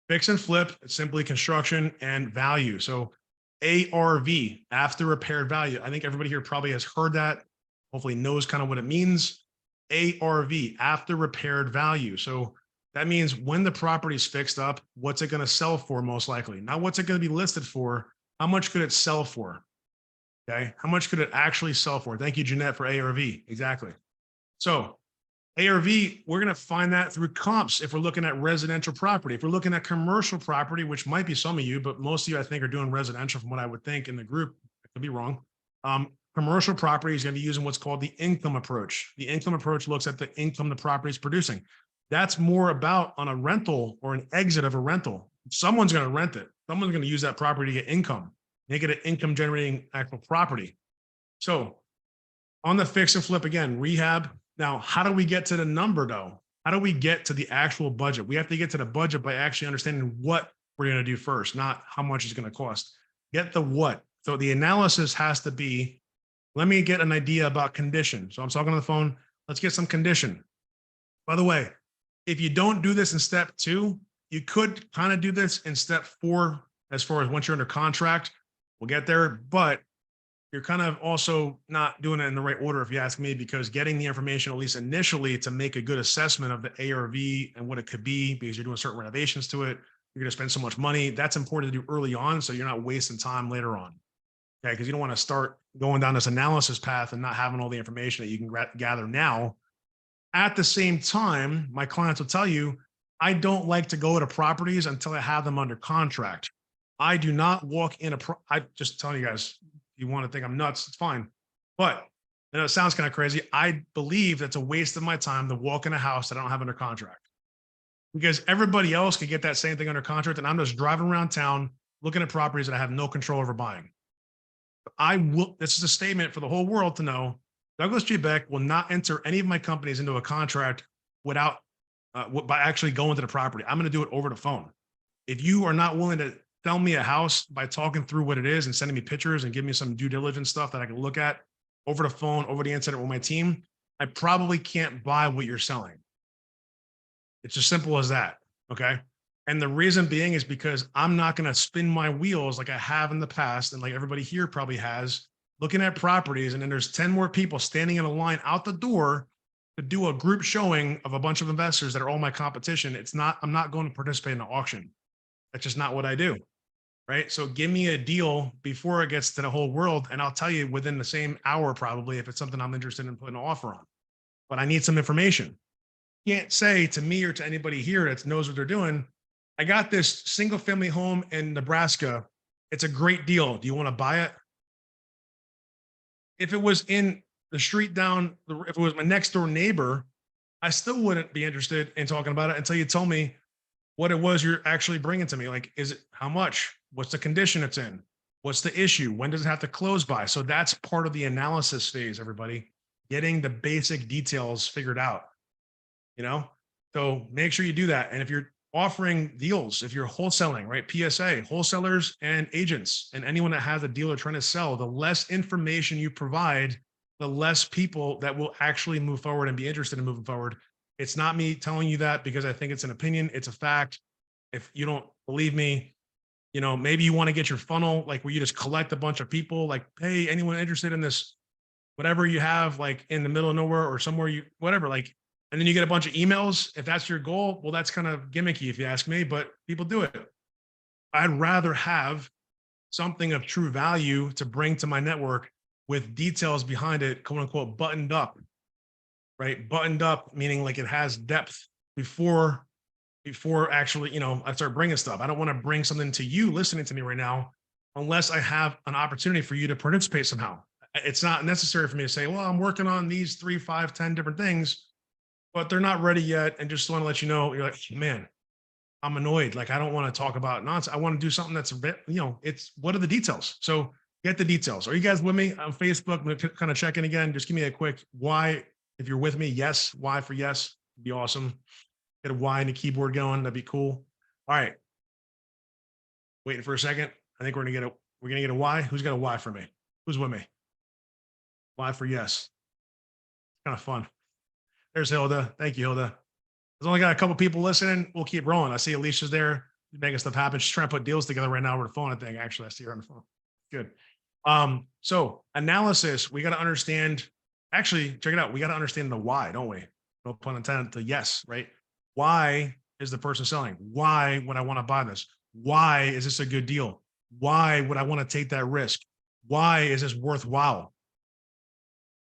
fix and flip, it's simply construction and value. So ARV, after repaired value. I think everybody here probably has heard that, hopefully knows kind of what it means. ARV, after repaired value. So that means when the property is fixed up, what's it going to sell for most likely? Not what's it going to be listed for, how much could it sell for? Okay, how much could it actually sell for? Thank you, Jeanette, for ARV. Exactly. So ARV, we're going to find that through comps if we're looking at residential property. If we're looking at commercial property, which might be some of you, but most of you, I think, are doing residential from what I would think in the group. I could be wrong. Commercial property is going to be using what's called the income approach. The income approach looks at the income the property is producing. That's more about on a rental or an exit of a rental. Someone's going to rent it. Someone's going to use that property to get income, make it an income generating actual property. So on the fix and flip again, rehab. Now, how do we get to the number though? How do we get to the actual budget? We have to get to the budget by actually understanding what we're going to do first, not how much it's going to cost. Get the what. So the analysis has to be, let me get an idea about condition. So I'm talking on the phone. Let's get some condition. By the way, if you don't do this in step 2, you could kind of do this in step 4, as far as once you're under contract. We'll get there, but you're kind of also not doing it in the right order, if you ask me, because getting the information, at least initially, to make a good assessment of the ARV and what it could be, because you're doing certain renovations to it, you're going to spend so much money. That's important to do early on, so you're not wasting time later on. Okay, because you don't want to start going down this analysis path and not having all the information that you can gather now. At the same time, my clients will tell you, I don't like to go to properties until I have them under contract. I do not walk in I just telling you guys, if you want to think I'm nuts, it's fine. But I know it sounds kind of crazy. I believe that's a waste of my time to walk in a house that I don't have under contract, because everybody else could get that same thing under contract. And I'm just driving around town looking at properties that I have no control over buying. This is a statement for the whole world to know. Douglas G. Beck will not enter any of my companies into a contract without by actually going to the property. I'm going to do it over the phone. If you are not willing to sell me a house by talking through what it is and sending me pictures and giving me some due diligence stuff that I can look at over the phone, over the internet with my team, I probably can't buy what you're selling. It's as simple as that. Okay. And the reason being is because I'm not going to spin my wheels like I have in the past, and like everybody here probably has, looking at properties, and then there's 10 more people standing in a line out the door to do a group showing of a bunch of investors that are all my competition. I'm not going to participate in an auction. That's just not what I do. Right. So give me a deal before it gets to the whole world, and I'll tell you within the same hour, probably, if it's something I'm interested in putting an offer on. But I need some information. You can't say to me or to anybody here that knows what they're doing, I got this single family home in Nebraska. It's a great deal. Do you want to buy it? If it was in the street down, if it was my next door neighbor, I still wouldn't be interested in talking about it until you tell me what it was you're actually bringing to me. Like, is it, how much? What's the condition it's in? What's the issue? When does it have to close by? So that's part of the analysis phase, everybody, getting the basic details figured out, So make sure you do that. And if you're offering deals, if you're wholesaling, right? PSA, wholesalers and agents, and anyone that has a dealer trying to sell, the less information you provide, the less people that will actually move forward and be interested in moving forward. It's not me telling you that because I think it's an opinion. It's a fact. If you don't believe me, maybe you want to get your funnel, like where you just collect a bunch of people, like, hey, anyone interested in this, whatever you have, like in the middle of nowhere or somewhere, whatever, like, and then you get a bunch of emails. If that's your goal, well, that's kind of gimmicky if you ask me, but people do it. I'd rather have something of true value to bring to my network with details behind it, quote unquote, buttoned up, right? Buttoned up, meaning like it has depth before actually, I start bringing stuff. I don't want to bring something to you listening to me right now, unless I have an opportunity for you to participate somehow. It's not necessary for me to say, well, I'm working on these 3, 5, 10 different things, but they're not ready yet. And just want to let you know, you're like, man, I'm annoyed. Like, I don't want to talk about nonsense. I want to do something that's, it's what are the details? So get the details. Are you guys with me on Facebook? I'm going to kind of check in again. Just give me a quick why. If you're with me, yes. Why for yes. It'd be awesome. Get a Y in the keyboard going. That'd be cool. All right. Waiting for a second. I think we're going to get a Y. Who's got a Y for me? Who's with me? Y for yes. Kind of fun. There's Hilda. Thank you, Hilda. There's only got a couple people listening. We'll keep rolling. I see Alicia's there. She's making stuff happen. She's trying to put deals together right now over the phone, I think. Actually, I see her on the phone. Good. So analysis, we got to understand, actually, check it out. We got to understand the why, don't we? No pun intended, the yes, right? Why is the person selling? Why would I want to buy this? Why is this a good deal? Why would I want to take that risk? Why is this worthwhile?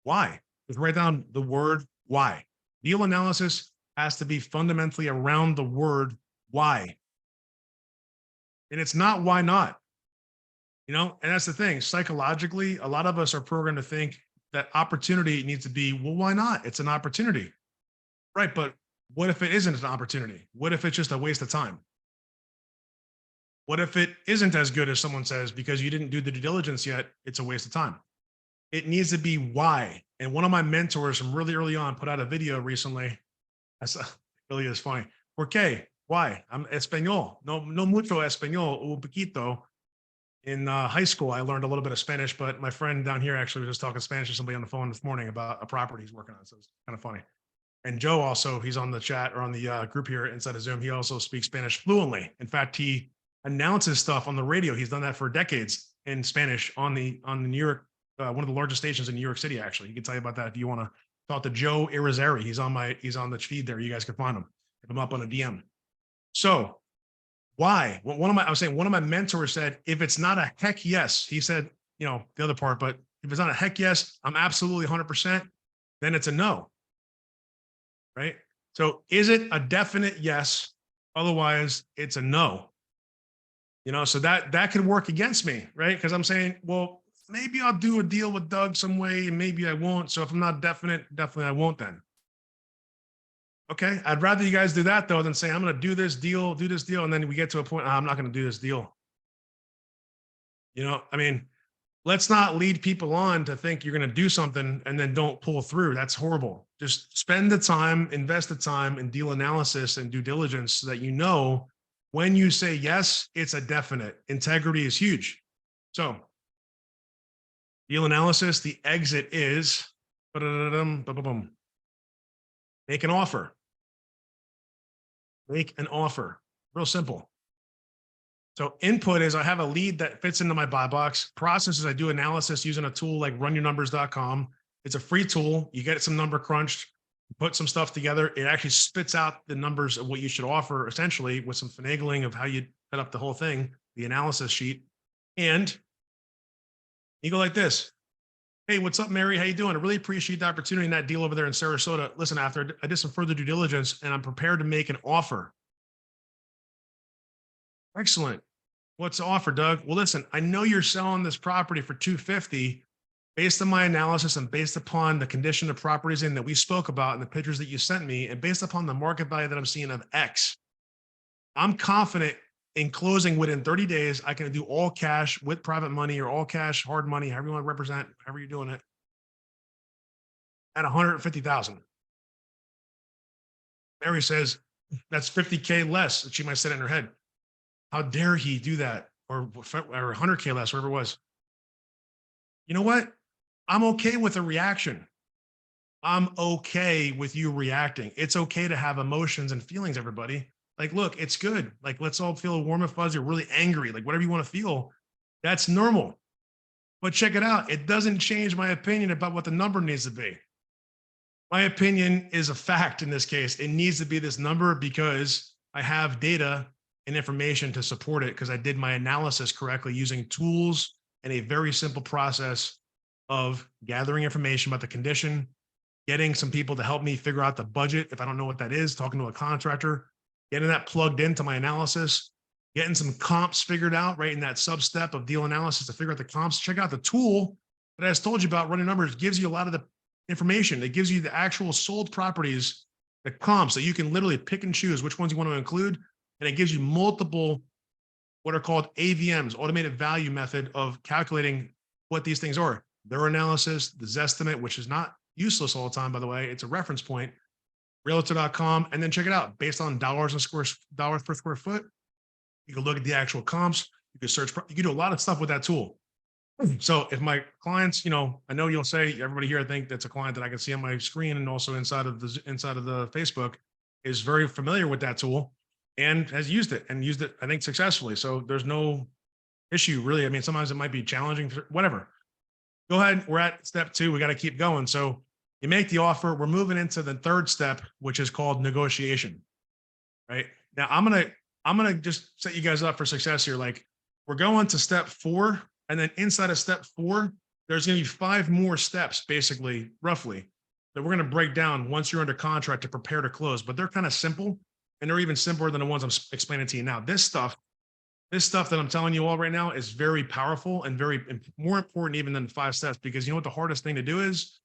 Why? Just write down the word why. Deal analysis has to be fundamentally around the word why. And it's not why not. And that's the thing. Psychologically, a lot of us are programmed to think that opportunity needs to be, well, why not? It's an opportunity. Right. But what if it isn't an opportunity? What if it's just a waste of time? What if it isn't as good as someone says because you didn't do the due diligence yet? It's a waste of time. It needs to be why. And one of my mentors from really early on put out a video recently. It really is funny. ¿Por qué? Why? I'm español. No mucho español. Un poquito. In high school, I learned a little bit of Spanish, but my friend down here actually was just talking Spanish to somebody on the phone this morning about a property he's working on. So it's kind of funny. And Joe also, he's on the chat or on the group here inside of Zoom. He also speaks Spanish fluently. In fact, he announces stuff on the radio. He's done that for decades in Spanish on the New York, one of the largest stations in New York City. Actually, he can tell you about that if you want to talk to Joe Irizarry. He's on the feed there. You guys can find him. Hit him up on a DM. So why? Well, I was saying one of my mentors said, if it's not a heck yes, he said, you know, the other part, but if it's not a heck yes, I'm absolutely 100%, then it's a no. Right? So is it a definite yes? Otherwise, it's a no. You know, so that could work against me, right? Because I'm saying, well, maybe I'll do a deal with Doug some way, and maybe I won't. So if I'm not definite, definitely I won't then. Okay. I'd rather you guys do that though than say, I'm going to do this deal. And then we get to a point, I'm not going to do this deal. You know, I mean, let's not lead people on to think you're going to do something and then don't pull through. That's horrible. Just spend the time, invest the time in deal analysis and due diligence so that you know when you say yes, it's a definite. Integrity is huge. So deal analysis, the exit is make an offer. Make an offer. Real simple. So input is I have a lead that fits into my buy box. Process is I do analysis using a tool like runyournumbers.com. It's a free tool. You get some number crunched, put some stuff together. It actually spits out the numbers of what you should offer, essentially, with some finagling of how you set up the whole thing, the analysis sheet. And you go like this. Hey, what's up, Mary? How you doing? I really appreciate the opportunity in that deal over there in Sarasota. Listen, after I did some further due diligence and I'm prepared to make an offer. Excellent. What's the offer, Doug? Well, listen, I know you're selling this property for $250 based on my analysis and based upon the condition of properties in that we spoke about and the pictures that you sent me, and based upon the market value that I'm seeing of X. I'm confident in closing within 30 days. I can do all cash with private money or all cash, hard money, however you want to represent, however you're doing it, at $150,000. Mary says, that's $50K less that she might set in her head. How dare he do that? Or 100K less, whatever it was. You know what? I'm okay with a reaction. I'm okay with you reacting. It's okay to have emotions and feelings, everybody. Like, look, it's good. Like, let's all feel warm and fuzzy or really angry, like whatever you want to feel. That's normal. But check it out. It doesn't change my opinion about what the number needs to be. My opinion is a fact in this case. It needs to be this number because I have data and information to support it because I did my analysis correctly using tools and a very simple process of gathering information about the condition, getting some people to help me figure out the budget if I don't know what that is, talking to a contractor, getting that plugged into my analysis, getting some comps figured out, right, in that sub-step of deal analysis to figure out the comps. Check out the tool that I just told you about, running numbers, gives you a lot of the information. It gives you the actual sold properties, the comps that you can literally pick and choose which ones you want to include. And it gives you multiple what are called AVMs, automated value method of calculating what these things are. Their analysis, the Zestimate, which is not useless all the time, by the way. It's a reference point, realtor.com. And then check it out. Based on dollars per square foot, you can look at the actual comps. You can search, you can do a lot of stuff with that tool. So if my clients, you know, I know you'll say, everybody here, I think that's a client that I can see on my screen and also inside of the Facebook is very familiar with that tool and has used it, I think, successfully. So there's no issue really. I mean, sometimes it might be challenging, whatever. Go ahead. We're at step 2. We got to keep going. So you make the offer. We're moving into the third step, which is called negotiation. Right now, I'm going to just set you guys up for success here. Like, we're going to step 4. And then inside of step 4, there's going to be 5 more steps, basically, roughly, that we're going to break down once you're under contract to prepare to close. But they're kind of simple, and they're even simpler than the ones I'm explaining to you now. This stuff that I'm telling you all right now is very powerful and very more important even than 5 steps, because you know what the hardest thing to do is?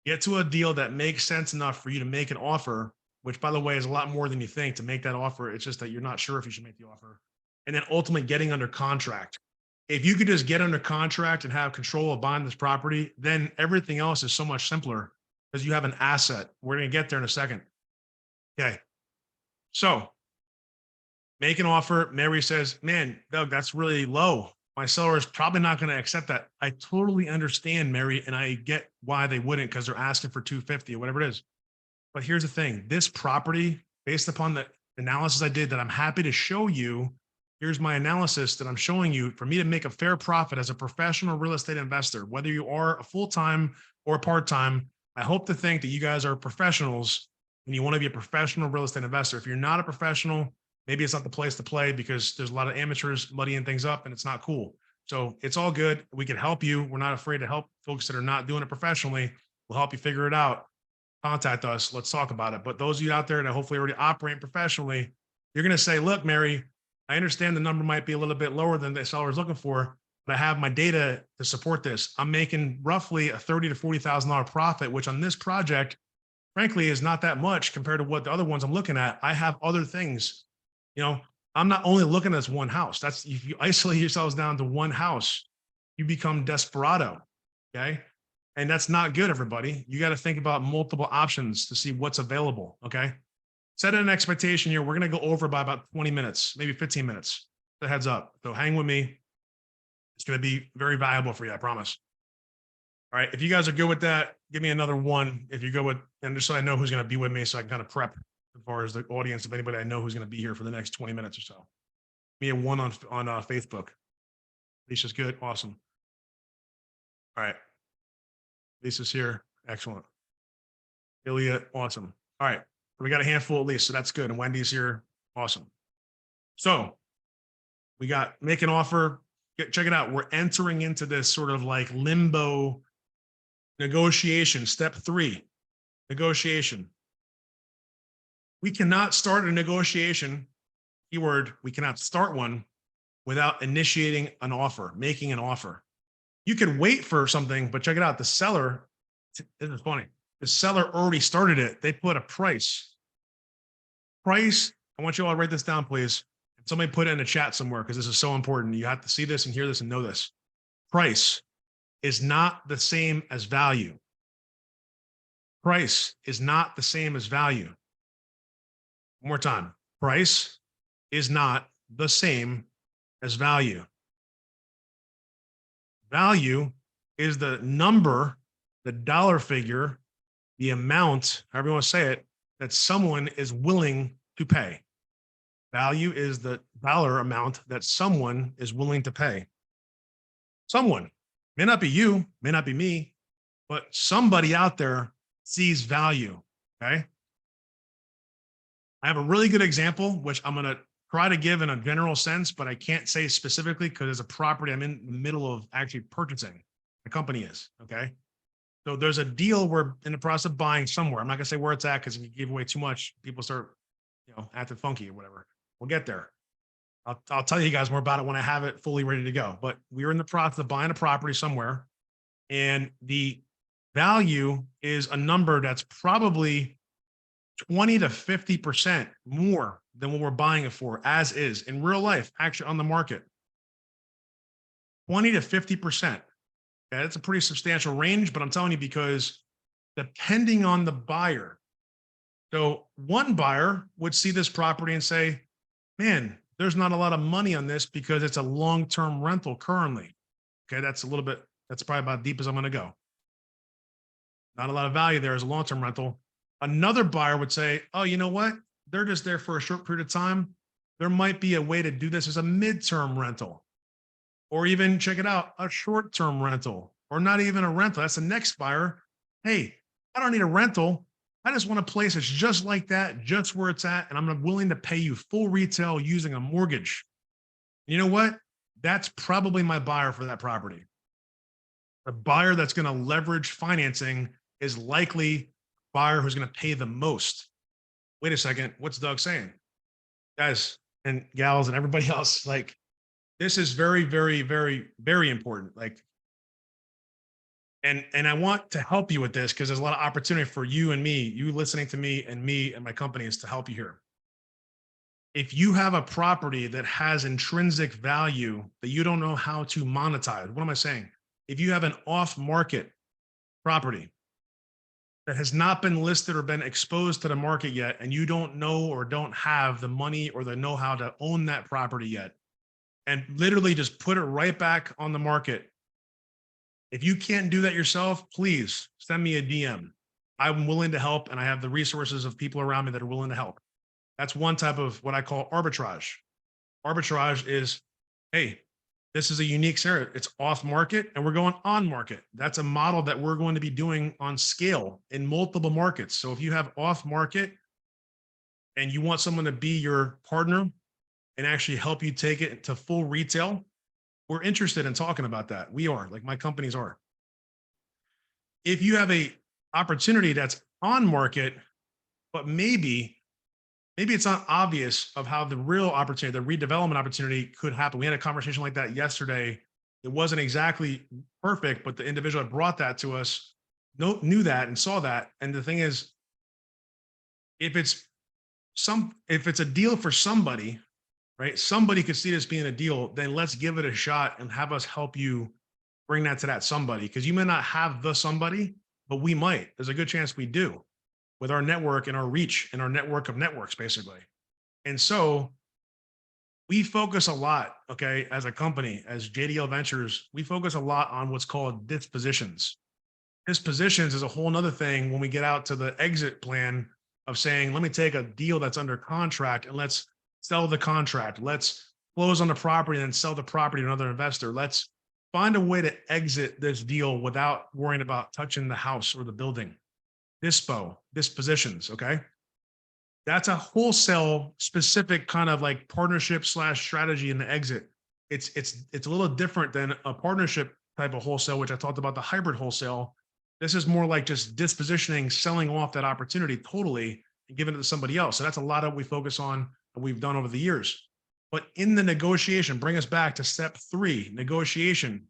Get to a deal that makes sense enough for you to make an offer, which, by the way, is a lot more than you think to make that offer. It's just that you're not sure if you should make the offer. And then ultimately getting under contract. If you could just get under contract and have control of buying this property, then everything else is so much simpler because you have an asset. We're going to get there in a second. Okay. So make an offer. Mary says, man, Doug, that's really low. My seller is probably not going to accept that. I totally understand, Mary, and I get why they wouldn't, because they're asking for $250 or whatever it is. But here's the thing. This property, based upon the analysis I did that I'm happy to show you, here's my analysis that I'm showing you for me to make a fair profit as a professional real estate investor, whether you are a full-time or part-time. I hope to think that you guys are professionals and you want to be a professional real estate investor. If you're not a professional, maybe it's not the place to play because there's a lot of amateurs muddying things up and it's not cool. So it's all good. We can help you. We're not afraid to help folks that are not doing it professionally. We'll help you figure it out. Contact us. Let's talk about it. But those of you out there that hopefully already operate professionally, you're going to say, look, Mary, I understand the number might be a little bit lower than the seller is looking for, but I have my data to support this. I'm making roughly a $30,000 to $40,000 profit, which on this project, frankly, is not that much compared to what the other ones I'm looking at. I have other things. You know, I'm not only looking at this one house. That's if you isolate yourselves down to one house, you become desperado. Okay. And that's not good, everybody. You got to think about multiple options to see what's available. Okay. Set an expectation here. We're going to go over by about 20 minutes, maybe 15 minutes. The heads up. So hang with me. It's going to be very valuable for you. I promise. All right. If you guys are good with that, give me another one. If you go with, and just so I know who's going to be with me, so I can kind of prep as far as the audience of anybody I know who's going to be here for the next 20 minutes or so. Give me a one on Facebook. Lisa's good. Awesome. All right. Lisa's here. Excellent. Ilya. Awesome. All right. We got a handful at least, so that's good. And Wendy's here. Awesome. So we got make an offer. Check it out. We're entering into this sort of like limbo negotiation. Step 3, negotiation. We cannot start a negotiation. Keyword, we cannot start one without initiating an offer, making an offer. You can wait for something, but check it out. The seller, this is funny. The seller already started it. They put a price. Price, I want you all to write this down, please. Somebody put it in the chat somewhere because this is so important. You have to see this and hear this and know this. Price is not the same as value. Price is not the same as value. One more time. Price is not the same as value. Value is the number, the dollar figure, the amount, however you want to say it, that someone is willing to pay. Value is the dollar amount that someone is willing to pay. Someone, may not be you, may not be me, but somebody out there sees value, okay? I have a really good example, which I'm going to try to give in a general sense, but I can't say specifically because there's a property I'm in the middle of actually purchasing. The company is, okay? So there's a deal we're in the process of buying somewhere. I'm not gonna say where it's at because if you give away too much, people start, acting funky or whatever. We'll get there. I'll tell you guys more about it when I have it fully ready to go. But we're in the process of buying a property somewhere, and the value is a number that's probably 20 to 50% more than what we're buying it for, as is in real life, actually on the market. 20 to 50%. Yeah, that's a pretty substantial range, but I'm telling you because depending on the buyer. So one buyer would see this property and say, man, there's not a lot of money on this because it's a long-term rental currently. Okay, that's probably about deep as I'm going to go. Not a lot of value there as a long-term rental. Another buyer would say, oh, you know what? They're just there for a short period of time. There might be a way to do this as a midterm rental. Or even, check it out, a short-term rental, or not even a rental. That's the next buyer. Hey, I don't need a rental. I just want a place that's just like that, just where it's at, and I'm willing to pay you full retail using a mortgage. You know what? That's probably my buyer for that property. The buyer that's going to leverage financing is likely a buyer who's going to pay the most. Wait a second. What's Doug saying? Guys and gals and everybody else, like, this is very, very, very, very important. And I want to help you with this because there's a lot of opportunity for you and me, you listening to me and my company is to help you here. If you have a property that has intrinsic value that you don't know how to monetize, what am I saying? If you have an off-market property that has not been listed or been exposed to the market yet, and you don't know or don't have the money or the know-how to own that property yet, and literally just put it right back on the market. If you can't do that yourself, please send me a DM. I'm willing to help, and I have the resources of people around me that are willing to help. That's one type of what I call arbitrage. Arbitrage is, hey, this is a unique scenario. It's off market and we're going on market. That's a model that we're going to be doing on scale in multiple markets. So if you have off market and you want someone to be your partner and actually help you take it to full retail, we're interested in talking about that. We are, like my companies are. If you have a opportunity that's on market, but maybe it's not obvious of how the real opportunity, the redevelopment opportunity could happen. We had a conversation like that yesterday. It wasn't exactly perfect, but the individual that brought that to us knew that and saw that. And the thing is, if it's a deal for somebody, right? Somebody could see this being a deal, then let's give it a shot and have us help you bring that to that somebody. Because you may not have the somebody, but we might. There's a good chance we do with our network and our reach and our network of networks, basically. And so we focus a lot, okay, as a company, as JDL Ventures, we focus a lot on what's called dispositions. Dispositions is a whole nother thing when we get out to the exit plan of saying, let me take a deal that's under contract and let's sell the contract. Let's close on the property and then sell the property to another investor. Let's find a way to exit this deal without worrying about touching the house or the building. Dispositions, okay? That's a wholesale specific kind of like partnership / strategy in the exit. It's a little different than a partnership type of wholesale, which I talked about, the hybrid wholesale. This is more like just dispositioning, selling off that opportunity totally and giving it to somebody else. So that's a lot of what we focus on and we've done over the years. But in the negotiation, bring us back to step 3, negotiation.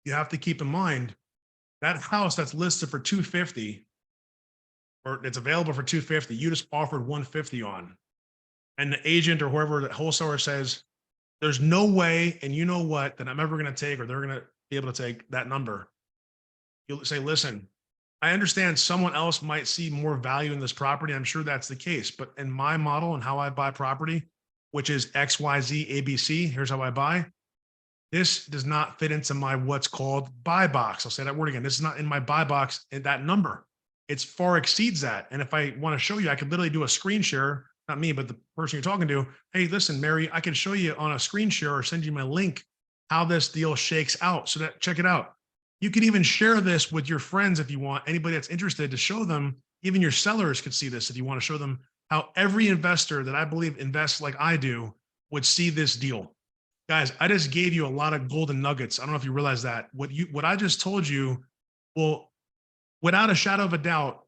You have to keep in mind that house that's listed for 250 or it's available for 250, you just offered 150 on. And the agent or whoever, the wholesaler says, there's no way, and you know what, that I'm ever going to take, or they're going to be able to take that number. You'll say, listen, I understand someone else might see more value in this property. I'm sure that's the case. But in my model and how I buy property, which is X, Y, Z, ABC, here's how I buy. This does not fit into my what's called buy box. I'll say that word again. This is not in my buy box in that number. It's far exceeds that. And if I want to show you, I could literally do a screen share, not me, but the person you're talking to. Hey, listen, Mary, I can show you on a screen share or send you my link how this deal shakes out. So that check it out. You can even share this with your friends if you want, anybody that's interested, to show them. Even your sellers could see this if you want to show them how every investor that I believe invests like I do would see this deal. Guys, I just gave you a lot of golden nuggets. I don't know if you realize that. What I just told you will, without a shadow of a doubt,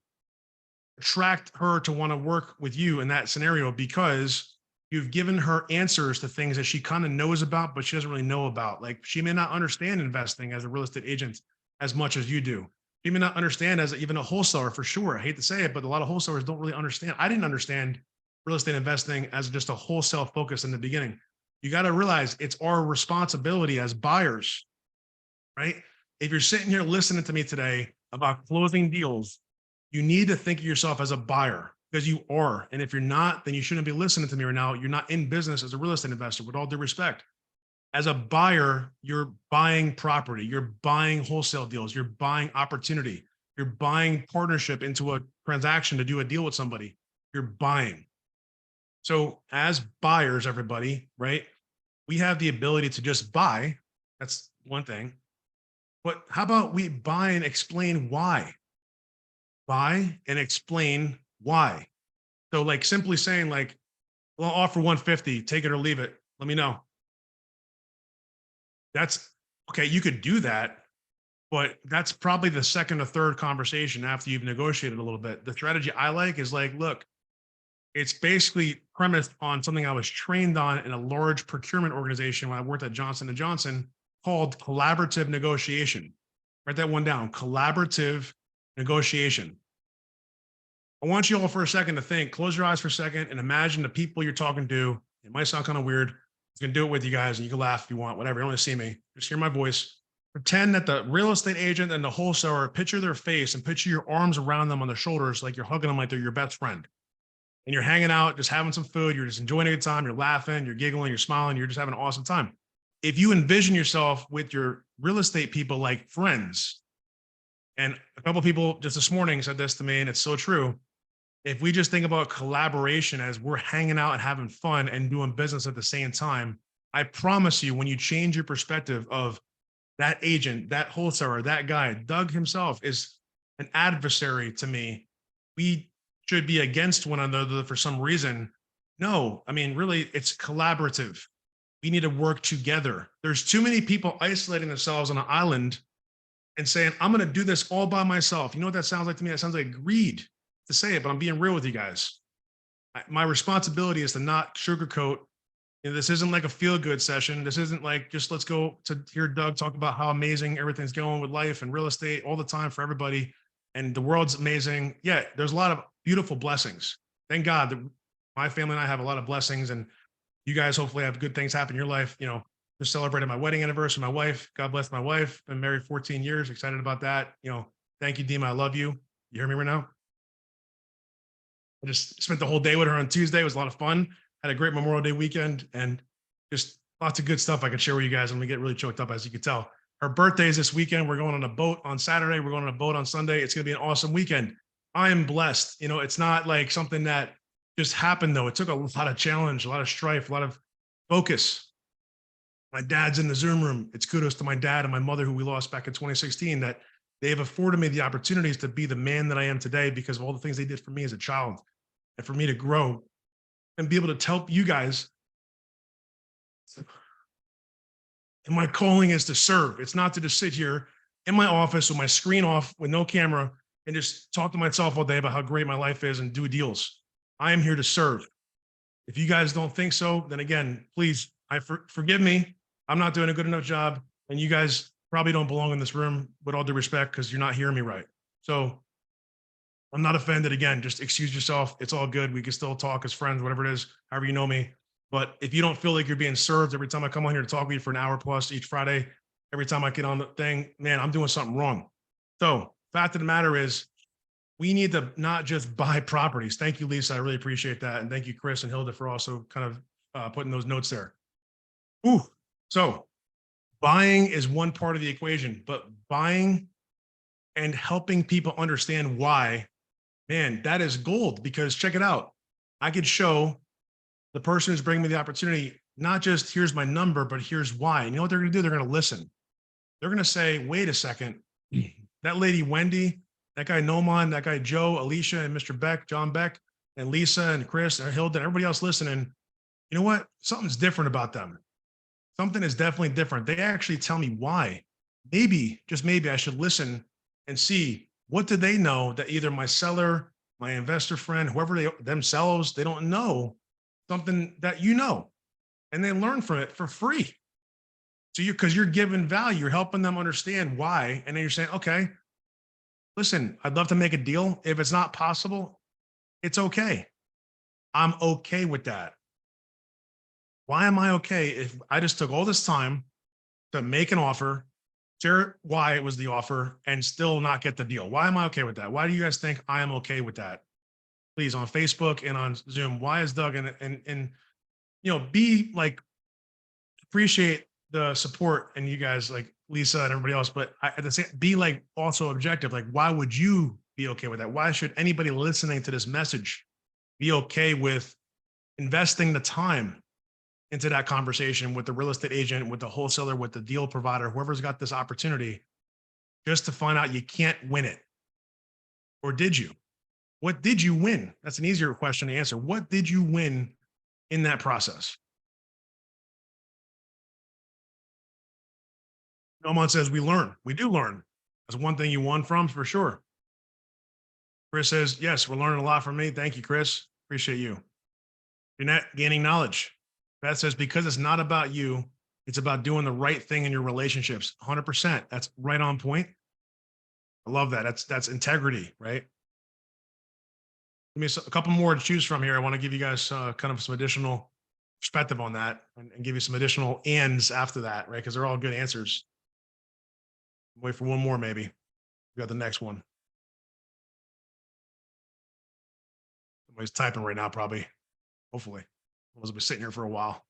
attract her to want to work with you in that scenario, because you've given her answers to things that she kind of knows about, but she doesn't really know about. Like, she may not understand investing as a real estate agent as much as you do. She may not understand as even a wholesaler, for sure. I hate to say it, but a lot of wholesalers don't really understand. I didn't understand real estate investing as just a wholesale focus in the beginning. You got to realize it's our responsibility as buyers, right? If you're sitting here listening to me today about closing deals, you need to think of yourself as a buyer, because you are. And if you're not, then you shouldn't be listening to me right now. You're not in business as a real estate investor, with all due respect. As a buyer, you're buying property, you're buying wholesale deals, you're buying opportunity, you're buying partnership into a transaction to do a deal with somebody. You're buying. So as buyers, everybody, right? We have the ability to just buy. That's one thing. But how about we buy and explain why? Buy and explain why. So like simply saying like, well, I'll offer 150, take it or leave it. Let me know. That's okay. You could do that, but that's probably the second or third conversation after you've negotiated a little bit. The strategy I like is like, look, it's basically premised on something I was trained on in a large procurement organization when I worked at Johnson & Johnson, called collaborative negotiation. Write that one down, collaborative negotiation. I want you all for a second to think, close your eyes for a second and imagine the people you're talking to. It might sound kind of weird. You can do it with you guys and you can laugh if you want, whatever. You don't want to see me. Just hear my voice. Pretend that the real estate agent and the wholesaler, picture their face and picture your arms around them on their shoulders, like you're hugging them like they're your best friend. And you're hanging out, just having some food. You're just enjoying a good time. You're laughing, you're giggling, you're smiling. You're just having an awesome time. If you envision yourself with your real estate people like friends, and a couple of people just this morning said this to me, and it's so true. if we just think about collaboration as we're hanging out and having fun and doing business at the same time, I promise you, when you change your perspective of that agent, that wholesaler, that guy, Doug himself is an adversary to me. We should be against one another for some reason. No, I mean, really, it's collaborative. We need to work together. There's too many people isolating themselves on an island and saying, I'm going to do this all by myself. You know what that sounds like to me? That sounds like greed to say it, but I'm being real with you guys. My responsibility is to not sugarcoat. This isn't like a feel good session. This isn't like just let's go to hear Doug talk about how amazing everything's going with life and real estate all the time for everybody. And the world's amazing. Yeah, there's a lot of beautiful blessings. Thank God that my family and I have a lot of blessings, and you guys hopefully have good things happen in your life. Just celebrated my wedding anniversary. My wife, God bless my wife. Been married 14 years. Excited about that. Thank you, Dima. I love you. You hear me right now? I just spent the whole day with her on Tuesday. It was a lot of fun. Had a great Memorial Day weekend and just lots of good stuff I could share with you guys. I'm gonna get really choked up, as you can tell. Her birthday is this weekend. We're going on a boat on Saturday. We're going on a boat on Sunday. It's gonna be an awesome weekend. I am blessed. It's not like something that just happened though. It took a lot of challenge, a lot of strife, a lot of focus. My dad's in the Zoom room. It's kudos to my dad and my mother, who we lost back in 2016, that they have afforded me the opportunities to be the man that I am today because of all the things they did for me as a child and for me to grow and be able to tell you guys. And my calling is to serve. It's not to just sit here in my office with my screen off with no camera and just talk to myself all day about how great my life is and do deals. I am here to serve. If you guys don't think so, then again, please, forgive me. I'm not doing a good enough job. And you guys probably don't belong in this room, with all due respect, because you're not hearing me right. So I'm not offended. Again, just excuse yourself. It's all good. We can still talk as friends, whatever it is, however you know me. But if you don't feel like you're being served every time I come on here to talk with you for an hour plus each Friday, every time I get on the thing, man, I'm doing something wrong. So fact of the matter is, we need to not just buy properties. Thank you, Lisa. I really appreciate that. And thank you, Chris and Hilda, for also kind of putting those notes there. Ooh, so buying is one part of the equation, but buying and helping people understand why, man, that is gold. Because check it out. I could show the person who's bringing me the opportunity, not just here's my number, but here's why. And you know what they're going to do? They're going to listen. They're going to say, wait a second, that lady, Wendy, that guy, Noman, that guy, Joe, Alicia, and Mr. Beck, John Beck, and Lisa, and Chris, and Hilda, and everybody else listening, you know what? Something's different about them. Something is definitely different. They actually tell me why. Maybe, just maybe, I should listen and see, what do they know that either my seller, my investor friend, whoever they themselves, they don't know something that you know, and they learn from it for free. So because you're giving value, you're helping them understand why. And then you're saying, okay, listen, I'd love to make a deal. If it's not possible, it's okay. I'm okay with that. Why am I okay if I just took all this time to make an offer, share why it was the offer, and still not get the deal? Why am I okay with that? Why do you guys think I am okay with that? Please, on Facebook and on Zoom, why is Doug and be like, appreciate the support and you guys like Lisa and everybody else, but at the same, be like also objective. Like, why would you be okay with that? Why should anybody listening to this message be okay with investing the time into that conversation with the real estate agent, with the wholesaler, with the deal provider, whoever's got this opportunity, just to find out you can't win it? Or did you? What did you win? That's an easier question to answer. What did you win in that process? Belmont says we learn. We do learn. That's one thing you won from, for sure. Chris says, yes, we're learning a lot from me. Thank you, Chris. Appreciate you. You're not gaining knowledge. Beth says, because it's not about you, it's about doing the right thing in your relationships. 100%. That's right on point. I love that. That's integrity, right? Give me a couple more to choose from here. I want to give you guys kind of some additional perspective on that and give you some additional ands after that, right? Because they're all good answers. Wait for one more, maybe. We got the next one. Somebody's typing right now, probably. Hopefully. I'll be sitting here for a while.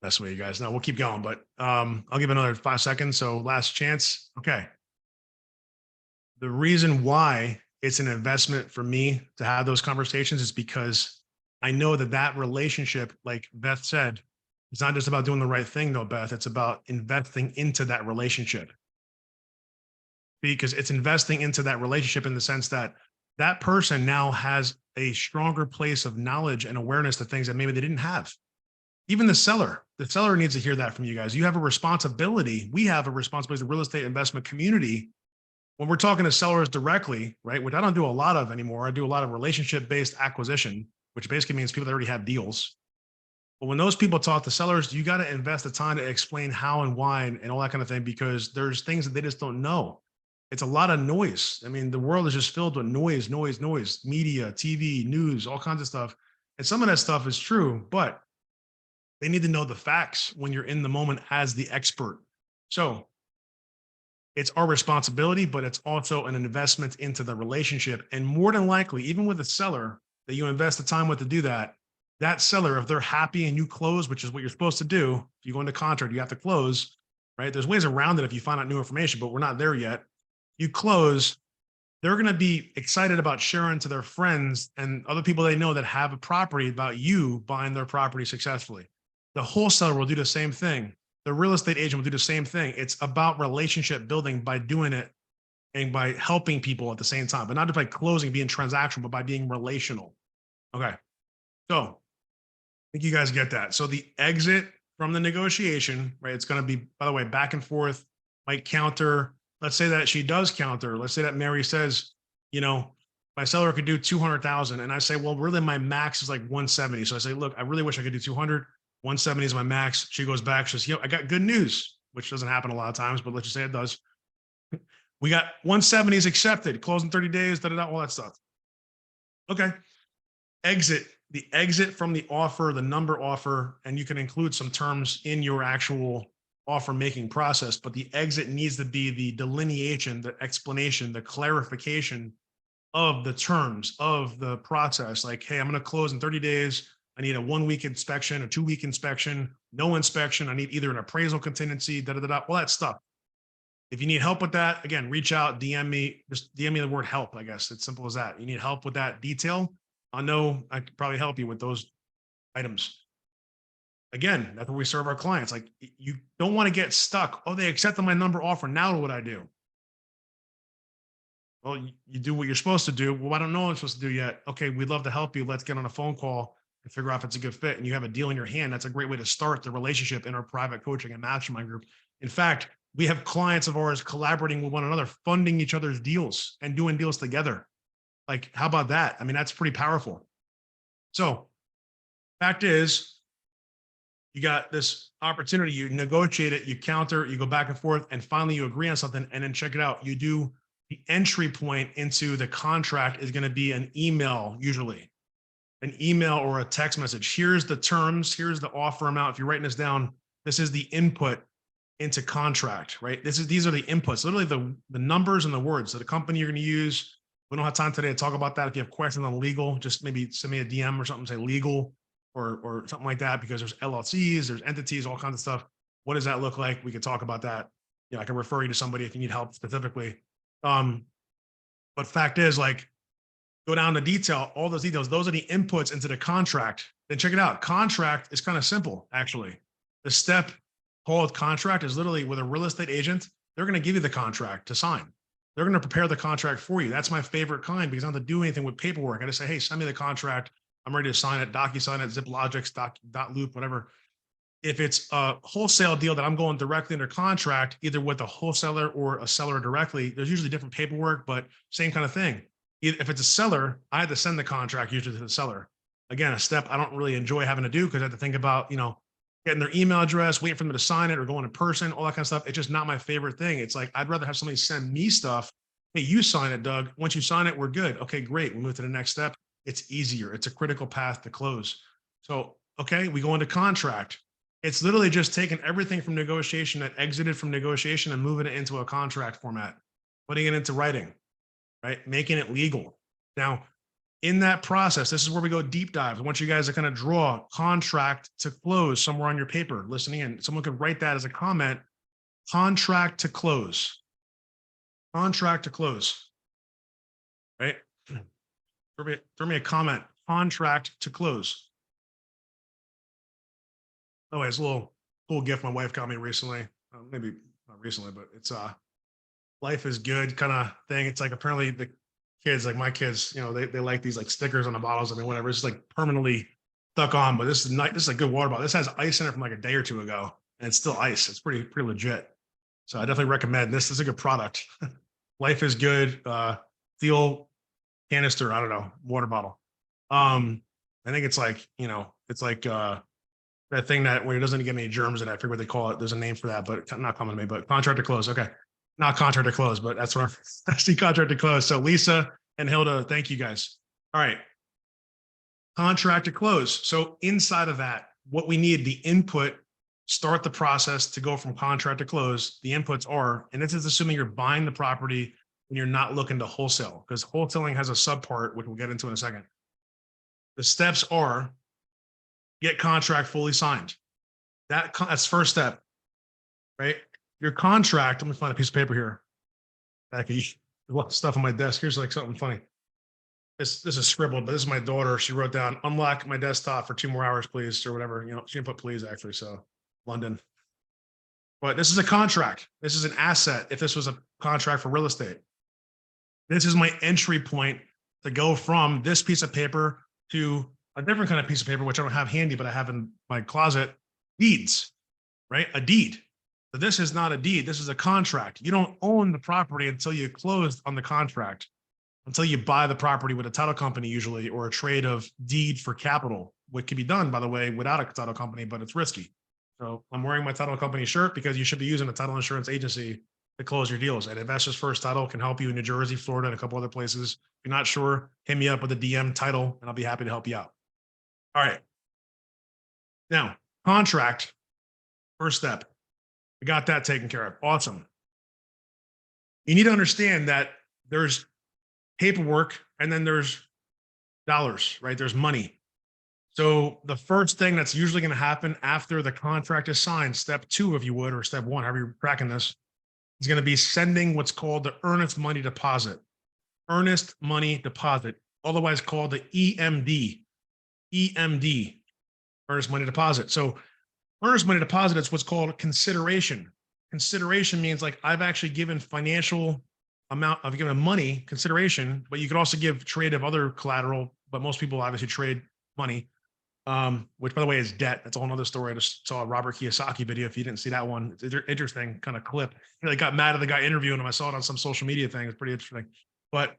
That's the way, you guys. No, we'll keep going, but I'll give another 5 seconds. So last chance. Okay. The reason why it's an investment for me to have those conversations is because I know that that relationship, like Beth said, it's not just about doing the right thing though, Beth. It's about investing into that relationship, because it's investing into that relationship in the sense that that person now has a stronger place of knowledge and awareness to things that maybe they didn't have. Even the seller needs to hear that from you guys. You have a responsibility. We have a responsibility as a real estate investment community when we're talking to sellers directly, right? Which I don't do a lot of anymore. I do a lot of relationship-based acquisition, which basically means people that already have deals. But when those people talk to sellers, you got to invest the time to explain how and why and all that kind of thing, because there's things that they just don't know. It's a lot of noise. I mean, the world is just filled with noise, media, TV, news, all kinds of stuff. And some of that stuff is true, but they need to know the facts when you're in the moment as the expert. So it's our responsibility, but it's also an investment into the relationship. And more than likely, even with a seller that you invest the time with to do that, that seller, if they're happy and you close, which is what you're supposed to do, if you go into contract, you have to close, right? There's ways around it if you find out new information, but we're not there yet. You close, they're going to be excited about sharing to their friends and other people they know that have a property about you buying their property successfully. The wholesaler will do the same thing. The real estate agent will do the same thing. It's about relationship building by doing it and by helping people at the same time, but not just by closing, being transactional, but by being relational. Okay. So I think you guys get that. So the exit from the negotiation, right? It's going to be, by the way, back and forth, might counter. Let's say that she does counter. Let's say that Mary says, you know, my seller could do 200,000. And I say, well, really my max is like 170. So I say, look, I really wish I could do 200. 170 is my max. She goes back. She says, I got good news, which doesn't happen a lot of times, but let's just say it does. We got 170s accepted, close in 30 days, all that stuff. Okay. The exit from the offer, the number offer, and you can include some terms in your actual offer making process, but the exit needs to be the delineation, the explanation, the clarification of the terms of the process. Like, hey, I'm going to close in 30 days. I need a 1 week inspection, a 2 week inspection, no inspection. I need either an appraisal contingency, all that stuff. If you need help with that, again, reach out, DM me, just DM me the word help. I guess it's simple as that. You need help with that detail. I know I could probably help you with those items. Again, that's where we serve our clients. Like, you don't want to get stuck. Oh, they accepted my number offer. Now what do I do? Well, you do what you're supposed to do. Well, I don't know what I'm supposed to do yet. Okay, we'd love to help you. Let's get on a phone call and figure out if it's a good fit. And you have a deal in your hand. That's a great way to start the relationship in our private coaching and mastermind group. In fact, we have clients of ours collaborating with one another, funding each other's deals and doing deals together. Like, how about that? I mean, that's pretty powerful. So, fact is, you got this opportunity, you negotiate it, you counter, you go back and forth, and finally you agree on something. And then check it out. You do the entry point into the contract is going to be an email, usually an email or a text message. Here's the terms. Here's the offer amount. If you're writing this down, this is the input into contract, right? These are the inputs, literally the numbers and the words. So the company you're going to use. We don't have time today to talk about that. If you have questions on legal, just maybe send me a DM or something, say legal or something like that, because there's LLCs, there's entities, all kinds of stuff. What does that look like? We could talk about that. I can refer you to somebody if you need help specifically. But fact is, like, go down to detail, all those details. Those are the inputs into the contract. Then check it out. Contract is kind of simple, actually. The step called contract is literally with a real estate agent. They're going to give you the contract to sign. They're going to prepare the contract for you. That's my favorite kind, because I don't have to do anything with paperwork. I just say, hey, send me the contract. I'm ready to sign it. DocuSign it, ZipLogix, Loop, whatever. If it's a wholesale deal that I'm going directly under contract, either with a wholesaler or a seller directly, there's usually different paperwork, but same kind of thing. If it's a seller, I had to send the contract usually to the seller. Again, a step I don't really enjoy having to do, because I have to think about, getting their email address, waiting for them to sign it or going in person, all that kind of stuff. It's just not my favorite thing. It's like, I'd rather have somebody send me stuff. Hey, you sign it, Doug. Once you sign it, we're good. Okay, great. We move to the next step. It's easier. It's a critical path to close. So, okay, we go into contract. It's literally just taking everything from negotiation that exited from negotiation and moving it into a contract format, putting it into writing, right? Making it legal. Now, in that process, this is where we go deep dive. I want you guys to kind of draw contract to close somewhere on your paper, listening in. Someone could write that as a comment, contract to close. Contract to close. right? Throw me a comment. Contract to close. Oh, it's a little cool gift my wife got me recently. Maybe not recently, but it's life is good kind of thing. It's like apparently the kids, like my kids, you know, they like these like stickers on the bottles. I mean, whatever. It's like permanently stuck on. But this is nice. This is a good water bottle. This has ice in it from like a day or two ago, and it's still ice. It's pretty legit. So I definitely recommend this. This is a good product. Life is good. Steel canister. I don't know, water bottle. I think it's like, you know, it's like that thing that when it doesn't get any germs in it, I forget what they call it. There's a name for that, but not coming to me. But contract to close. Okay, not contract to close, but that's what I see. Contract to close. So Lisa and Hilda, thank you guys. All right, contract to close. So inside of that, what we need, the input, start the process to go from contract to close. The inputs are, and this is assuming you're buying the property and you're not looking to wholesale, because wholesaling has a subpart, which we'll get into in a second. The steps are get contract fully signed. That's first step, right? Your contract, let me find a piece of paper here. There's a lot of stuff on my desk. Here's like something funny. This is scribbled, but this is my daughter. She wrote down, unlock my desktop for 2 more hours, please, or whatever. You know, she didn't put please actually, so London. But this is a contract. This is an asset if this was a contract for real estate. This is my entry point to go from this piece of paper to a different kind of piece of paper, which I don't have handy, but I have in my closet, deeds, right? A deed. So this is not a deed. This is a contract. You don't own the property until you close on the contract, until you buy the property with a title company usually, or a trade of deed for capital, what can be done, by the way, without a title company, but it's risky. So I'm wearing my title company shirt because you should be using a title insurance agency to close your deals. And Investors First Title can help you in New Jersey, Florida, and a couple other places. If you're not sure, hit me up with a DM title and I'll be happy to help you out. All right. Now, contract, first step. We got that taken care of. Awesome. You need to understand that there's paperwork and then there's dollars, right? There's money. So the first thing that's usually going to happen after the contract is signed, step 2, if you would, or step 1, however you're tracking this, is going to be sending what's called the earnest money deposit. Earnest money deposit, otherwise called the EMD. EMD, earnest money deposit. So earnest money deposit is what's called consideration. Consideration means like I've actually given financial amount, I've given money consideration, but you could also give trade of other collateral, but most people obviously trade money, which by the way is debt. That's a whole nother story. I just saw a Robert Kiyosaki video. If you didn't see that one, it's an interesting kind of clip. He like got mad at the guy interviewing him. I saw it on some social media thing. It's pretty interesting. But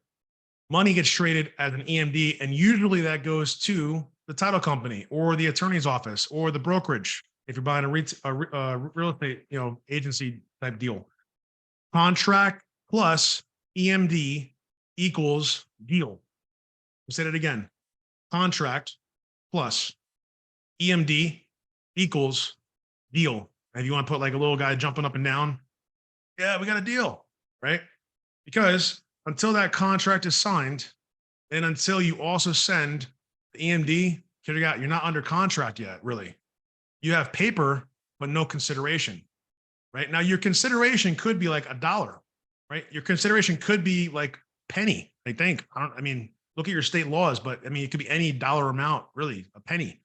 money gets traded as an EMD, and usually that goes to the title company or the attorney's office or the brokerage if you're buying a real estate, you know, agency type deal. Contract plus EMD equals deal. I'll say that again. Contract plus EMD equals deal. And if you want to put like a little guy jumping up and down, yeah, we got a deal, right? Because until that contract is signed and until you also send the EMD, you're not under contract yet, really. You have paper, but no consideration, right? Now your consideration could be like $1, right? Your consideration could be like penny, I think. I mean, look at your state laws, but I mean, it could be any dollar amount, really, a penny.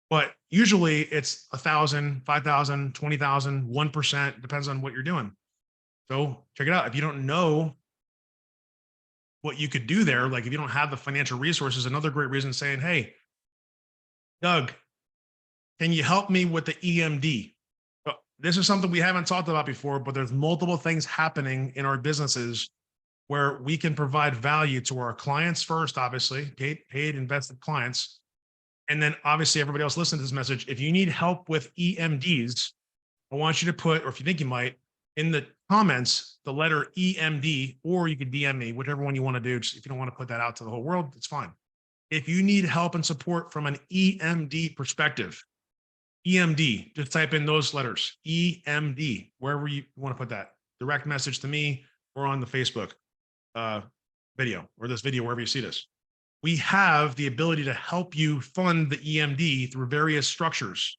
But usually it's 1,000, 5,000, 20,000, 1%, depends on what you're doing. So check it out. If you don't know what you could do there, like if you don't have the financial resources, another great reason saying, hey, Doug, can you help me with the EMD? This is something we haven't talked about before, but there's multiple things happening in our businesses where we can provide value to our clients first, obviously, paid invested clients. And then obviously everybody else listening to this message, if you need help with EMDs, I want you to put, or if you think you might, in the comments, the letter EMD, or you could DM me, whichever one you want to do. Just if you don't want to put that out to the whole world, it's fine. If you need help and support from an EMD perspective, EMD, just type in those letters, EMD, wherever you want to put that. Direct message to me or on the Facebook video or this video, wherever you see this. We have the ability to help you fund the EMD through various structures.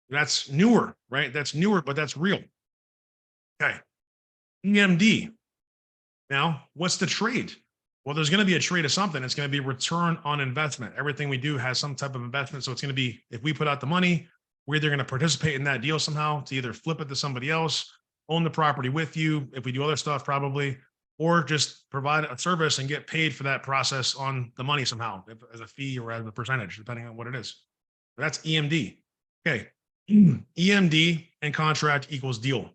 That's newer, right? That's newer, but that's real. Okay. EMD. Now, what's the trade? Well, there's going to be a trade of something. It's going to be return on investment. Everything we do has some type of investment. So it's going to be, if we put out the money, we're either going to participate in that deal somehow to either flip it to somebody else, own the property with you. If we do other stuff, probably, or just provide a service and get paid for that process on the money somehow as a fee or as a percentage, depending on what it is. That's EMD. Okay. EMD and contract equals deal.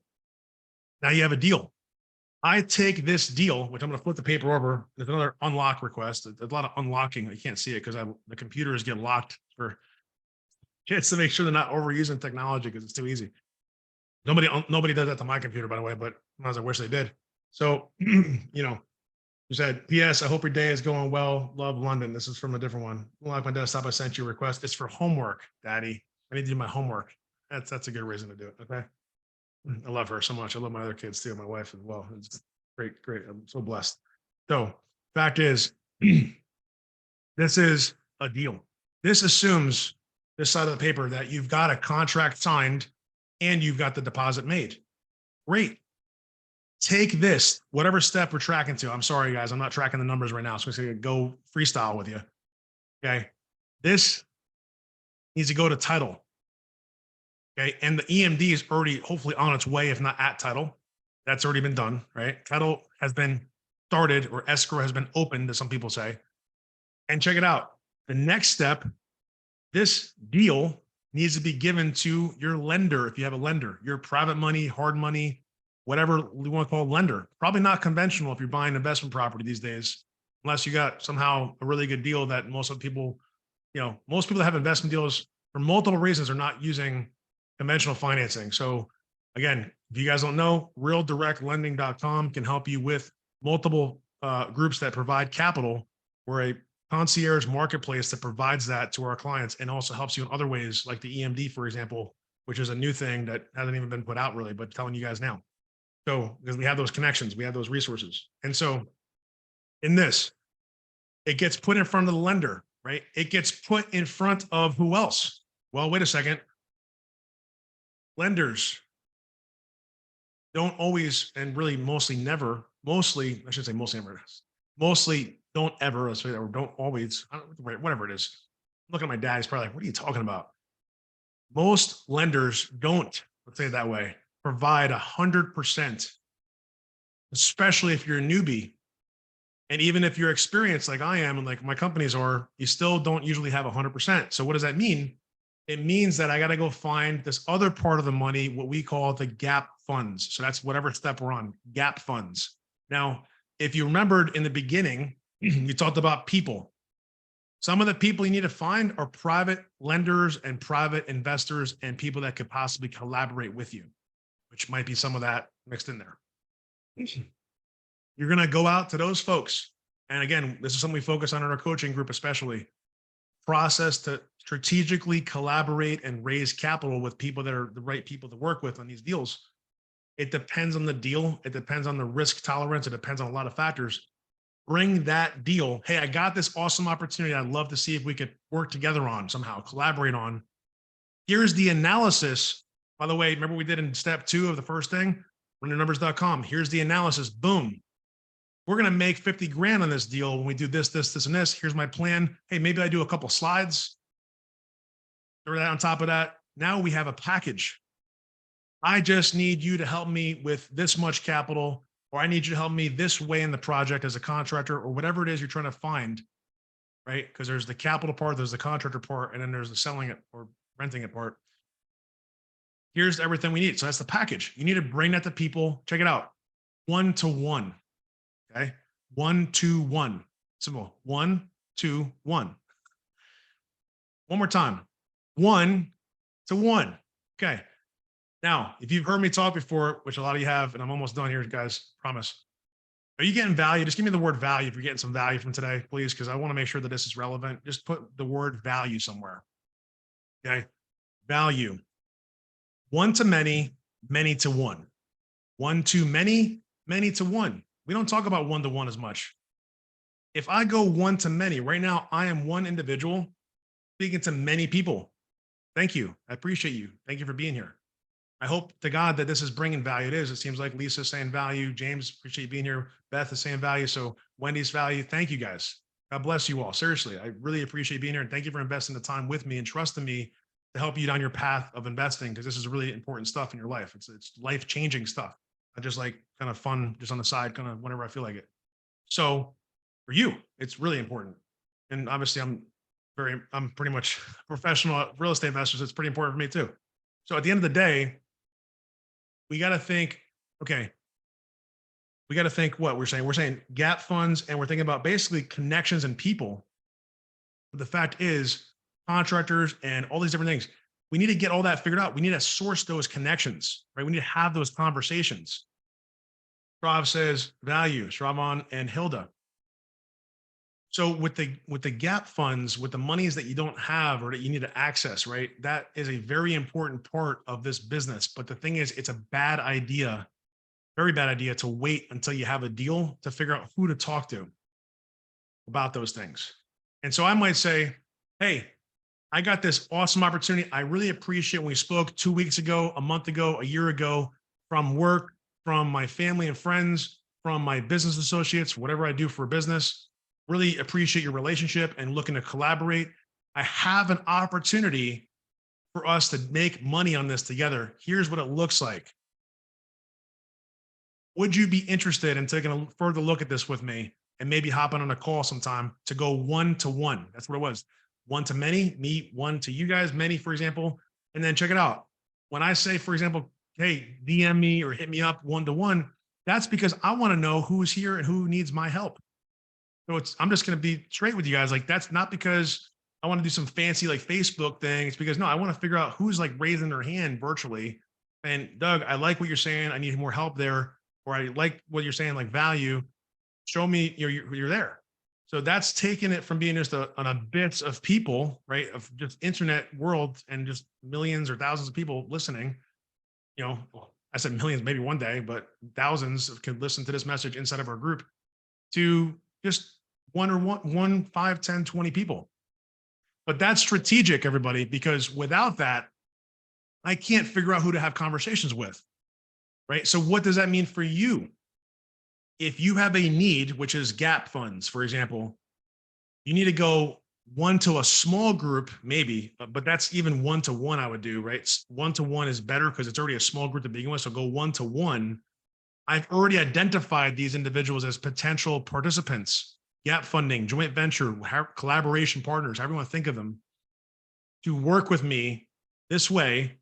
Now you have a deal. I take this deal, which I'm going to flip the paper over. There's another unlock request. There's a lot of unlocking. You can't see it because the computers get locked for kids to make sure they're not overusing technology because it's too easy. Nobody does that to my computer, by the way, but as I wish they did. So, you said, P.S. I hope your day is going well. Love London. This is from a different one. Unlock my desktop. I sent you a request. It's for homework, Daddy. I need to do my homework. That's a good reason to do it. Okay. I love her so much. I love my other kids too. My wife as well. It's great. I'm so blessed. So fact is, this is a deal. This assumes this side of the paper that you've got a contract signed and you've got the deposit made. Great. Take this, whatever step we're tracking to. I'm sorry, guys. I'm not tracking the numbers right now. So I'm going to go freestyle with you. Okay. This needs to go to title. Okay. And the EMD is already hopefully on its way, if not at title. That's already been done, right? Title has been started, or escrow has been opened, as some people say. And check it out. The next step, this deal needs to be given to your lender. If you have a lender, your private money, hard money, whatever we want to call lender. Probably not conventional if you're buying investment property these days, unless you got somehow a really good deal that most of people, most people that have investment deals for multiple reasons are not using conventional financing. So again, if you guys don't know, realdirectlending.com can help you with multiple groups that provide capital. We're a concierge marketplace that provides that to our clients and also helps you in other ways, like the EMD, for example, which is a new thing that hasn't even been put out really, but telling you guys now. So, because we have those connections, we have those resources. And so in this, it gets put in front of the lender, right? It gets put in front of who else? Well, wait a second. Lenders don't always, and really mostly never, mostly, I should say mostly never, mostly don't ever, let's say that, or don't always, whatever it is. Look at my dad, he's probably like, what are you talking about? Most lenders don't, let's say it that way, provide 100%, especially if you're a newbie. And even if you're experienced like I am, and like my companies are, you still don't usually have 100%. So what does that mean? It means that I got to go find this other part of the money, what we call the gap funds. So that's whatever step we're on, gap funds. Now, if you remembered in the beginning, you talked about people. Some of the people you need to find are private lenders and private investors and people that could possibly collaborate with you, which might be some of that mixed in there. You're going to go out to those folks. And again, this is something we focus on in our coaching group, especially process to strategically collaborate and raise capital with people that are the right people to work with on these deals. It depends on the deal. It depends on the risk tolerance. It depends on a lot of factors. Bring that deal. Hey, I got this awesome opportunity. I'd love to see if we could work together on somehow, collaborate on. Here's the analysis. By the way, remember we did in step 2 of the first thing, runnernumbers.com. Here's the analysis. Boom. We're going to make 50 grand on this deal when we do this, this, this, and this. Here's my plan. Hey, maybe I do a couple slides. Throw that on top of that. Now we have a package. I just need you to help me with this much capital, or I need you to help me this way in the project as a contractor, or whatever it is you're trying to find, right? Because there's the capital part, there's the contractor part, and then there's the selling it or renting it part. Here's everything we need. So that's the package. You need to bring that to people. Check it out. 1-to-1. Okay. 1-to-1. Simple. 1-to-1. One more time. 1-to-1. Okay. Now, if you've heard me talk before, which a lot of you have, and I'm almost done here, guys, promise. Are you getting value? Just give me the word value if you're getting some value from today, please, because I want to make sure that this is relevant. Just put the word value somewhere. Okay. Value. 1-to-many, many-to-one. 1-to-many, many-to-one. We don't talk about 1-to-1 as much. If I go 1-to-many, right now, I am one individual speaking to many people. Thank you. I appreciate you. Thank you for being here. I hope to God that this is bringing value. It is. It seems like Lisa's saying value. James, appreciate you being here. Beth is saying value. So Wendy's value. Thank you guys. God bless you all. Seriously, I really appreciate being here. And thank you for investing the time with me and trusting me to help you down your path of investing, because this is really important stuff in your life. It's life-changing stuff. I just like kind of fun, just on the side, kind of whenever I feel like it. So for you, it's really important. And obviously I'm pretty much a professional real estate investor. So it's pretty important for me too. So at the end of the day, we got to think, okay, we got to think what we're saying. We're saying gap funds, and we're thinking about basically connections and people. But the fact is, contractors and all these different things, we need to get all that figured out. We need to source those connections, right? We need to have those conversations. Shrav says value, Shravan and Hilda. So with the gap funds, with the monies that you don't have or that you need to access, right? That is a very important part of this business. But the thing is, it's a bad idea, very bad idea, to wait until you have a deal to figure out who to talk to about those things. And so I might say, hey, I got this awesome opportunity. I really appreciate when we spoke 2 weeks ago, a month ago, a year ago, from work, from my family and friends, from my business associates, whatever I do for a business. Really appreciate your relationship and looking to collaborate. I have an opportunity for us to make money on this together. Here's what it looks like. Would you be interested in taking a further look at this with me and maybe hopping on a call sometime to go one-to-one? That's what it was. One to many, me, one to you guys, many, for example. And then check it out. When I say, for example, hey, DM me or hit me up one-to-one, that's because I want to know who's here and who needs my help. So I'm just going to be straight with you guys. Like, that's not because I want to do some fancy like Facebook thing. It's because, no, I want to figure out who's like raising their hand virtually. And Doug, I like what you're saying. I need more help there. Or I like what you're saying, like value. Show me you're there. So that's taking it from being just an abyss of people, right? Of just internet world and just millions or thousands of people listening. I said millions, maybe one day, but thousands can listen to this message inside of our group, to just one, 5, 10, 20 people. But that's strategic, everybody, because without that, I can't figure out who to have conversations with, right? So what does that mean for you? If you have a need, which is gap funds, for example, you need to go one to a small group, maybe, but that's even one-to-one I would do, right? One-to-one is better because it's already a small group to begin with. So go one-to-one. I've already identified these individuals as potential participants, gap funding, joint venture, collaboration partners, however you want to think of them, to work with me this way.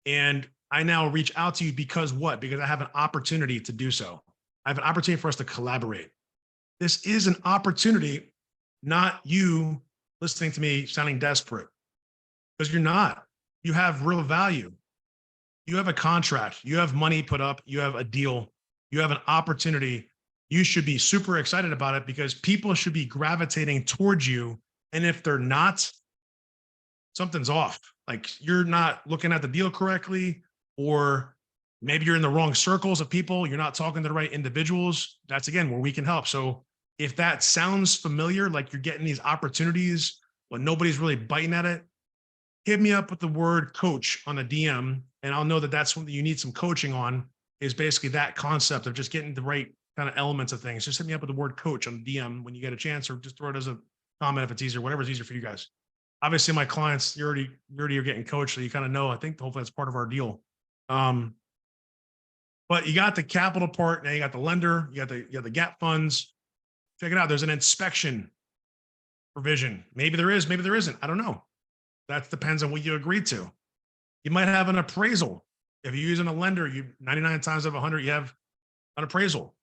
And I now reach out to you because what? Because I have an opportunity to do so. I have an opportunity for us to collaborate. This is an opportunity, not you listening to me sounding desperate, because you're not. You have real value. You have a contract. You have money put up. You have a deal. You have an opportunity. You should be super excited about it because people should be gravitating towards you. And if they're not, something's off. Like, you're not looking at the deal correctly, or maybe you're in the wrong circles of people. You're not talking to the right individuals. That's, again, where we can help. So if that sounds familiar, like you're getting these opportunities, but nobody's really biting at it, hit me up with the word coach on a DM, and I'll know that that's something you need some coaching on, is basically that concept of just getting the right kind of elements of things. Just hit me up with the word coach on the DM when you get a chance, or just throw it as a comment if it's easier, whatever's easier for you guys. Obviously, my clients, you already are getting coached, so you kind of know. I think hopefully that's part of our deal. But you got the capital part, now you got the lender, you got the gap funds. Check it out. There's an inspection provision. Maybe there is, maybe there isn't. I don't know. That depends on what you agreed to. You might have an appraisal. If you're using a lender, 99 times out of 100, you have an appraisal.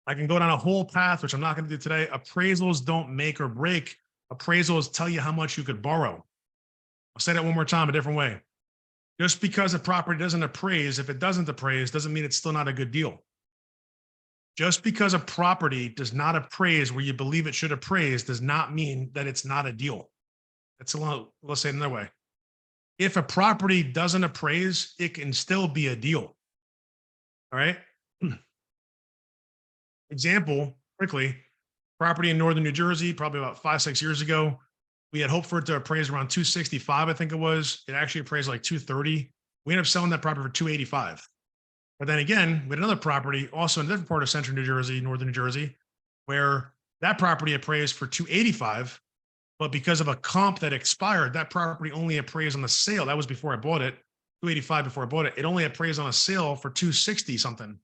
I can go down a whole path, which I'm not going to do today. Appraisals don't make or break. Appraisals tell you how much you could borrow. I'll say that one more time, a different way. Just because a property doesn't appraise, if it doesn't appraise, doesn't mean it's still not a good deal. Just because a property does not appraise where you believe it should appraise does not mean that it's not a deal. That's a lot. Let's say it another way. If a property doesn't appraise, it can still be a deal. All right. Example, quickly, property in northern New Jersey, probably about 5-6 years ago. We had hoped for it to appraise around 265, I think it was. It actually appraised like 230. We ended up selling that property for 285. But then again, we had another property also in a different part of central New Jersey, northern New Jersey, where that property appraised for 285. But because of a comp that expired, that property only appraised on the sale. That was before I bought it, 285 before I bought it. It only appraised on a sale for 260 something.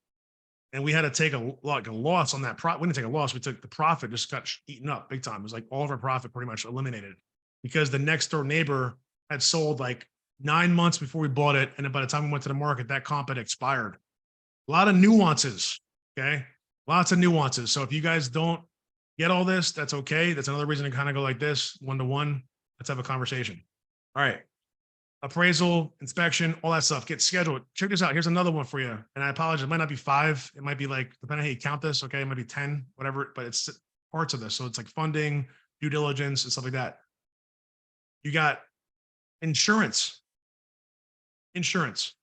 And we had to take a loss on that We didn't take a loss. We took the profit, just got eaten up big time. It was like all of our profit pretty much eliminated because the next door neighbor had sold like 9 months before we bought it. And then by the time we went to the market, that comp had expired. A lot of nuances. Okay. Lots of nuances. So if you guys don't get all this, that's okay. That's another reason to kind of go like this, 1-to-1. Let's have a conversation. All right. Appraisal, inspection, all that stuff. Get scheduled. Check this out. Here's another one for you. And I apologize. It might not be 5. It might be like, depending on how you count this. Okay. It might be 10, whatever, but it's parts of this. So it's like funding, due diligence, and stuff like that. You got insurance. Insurance,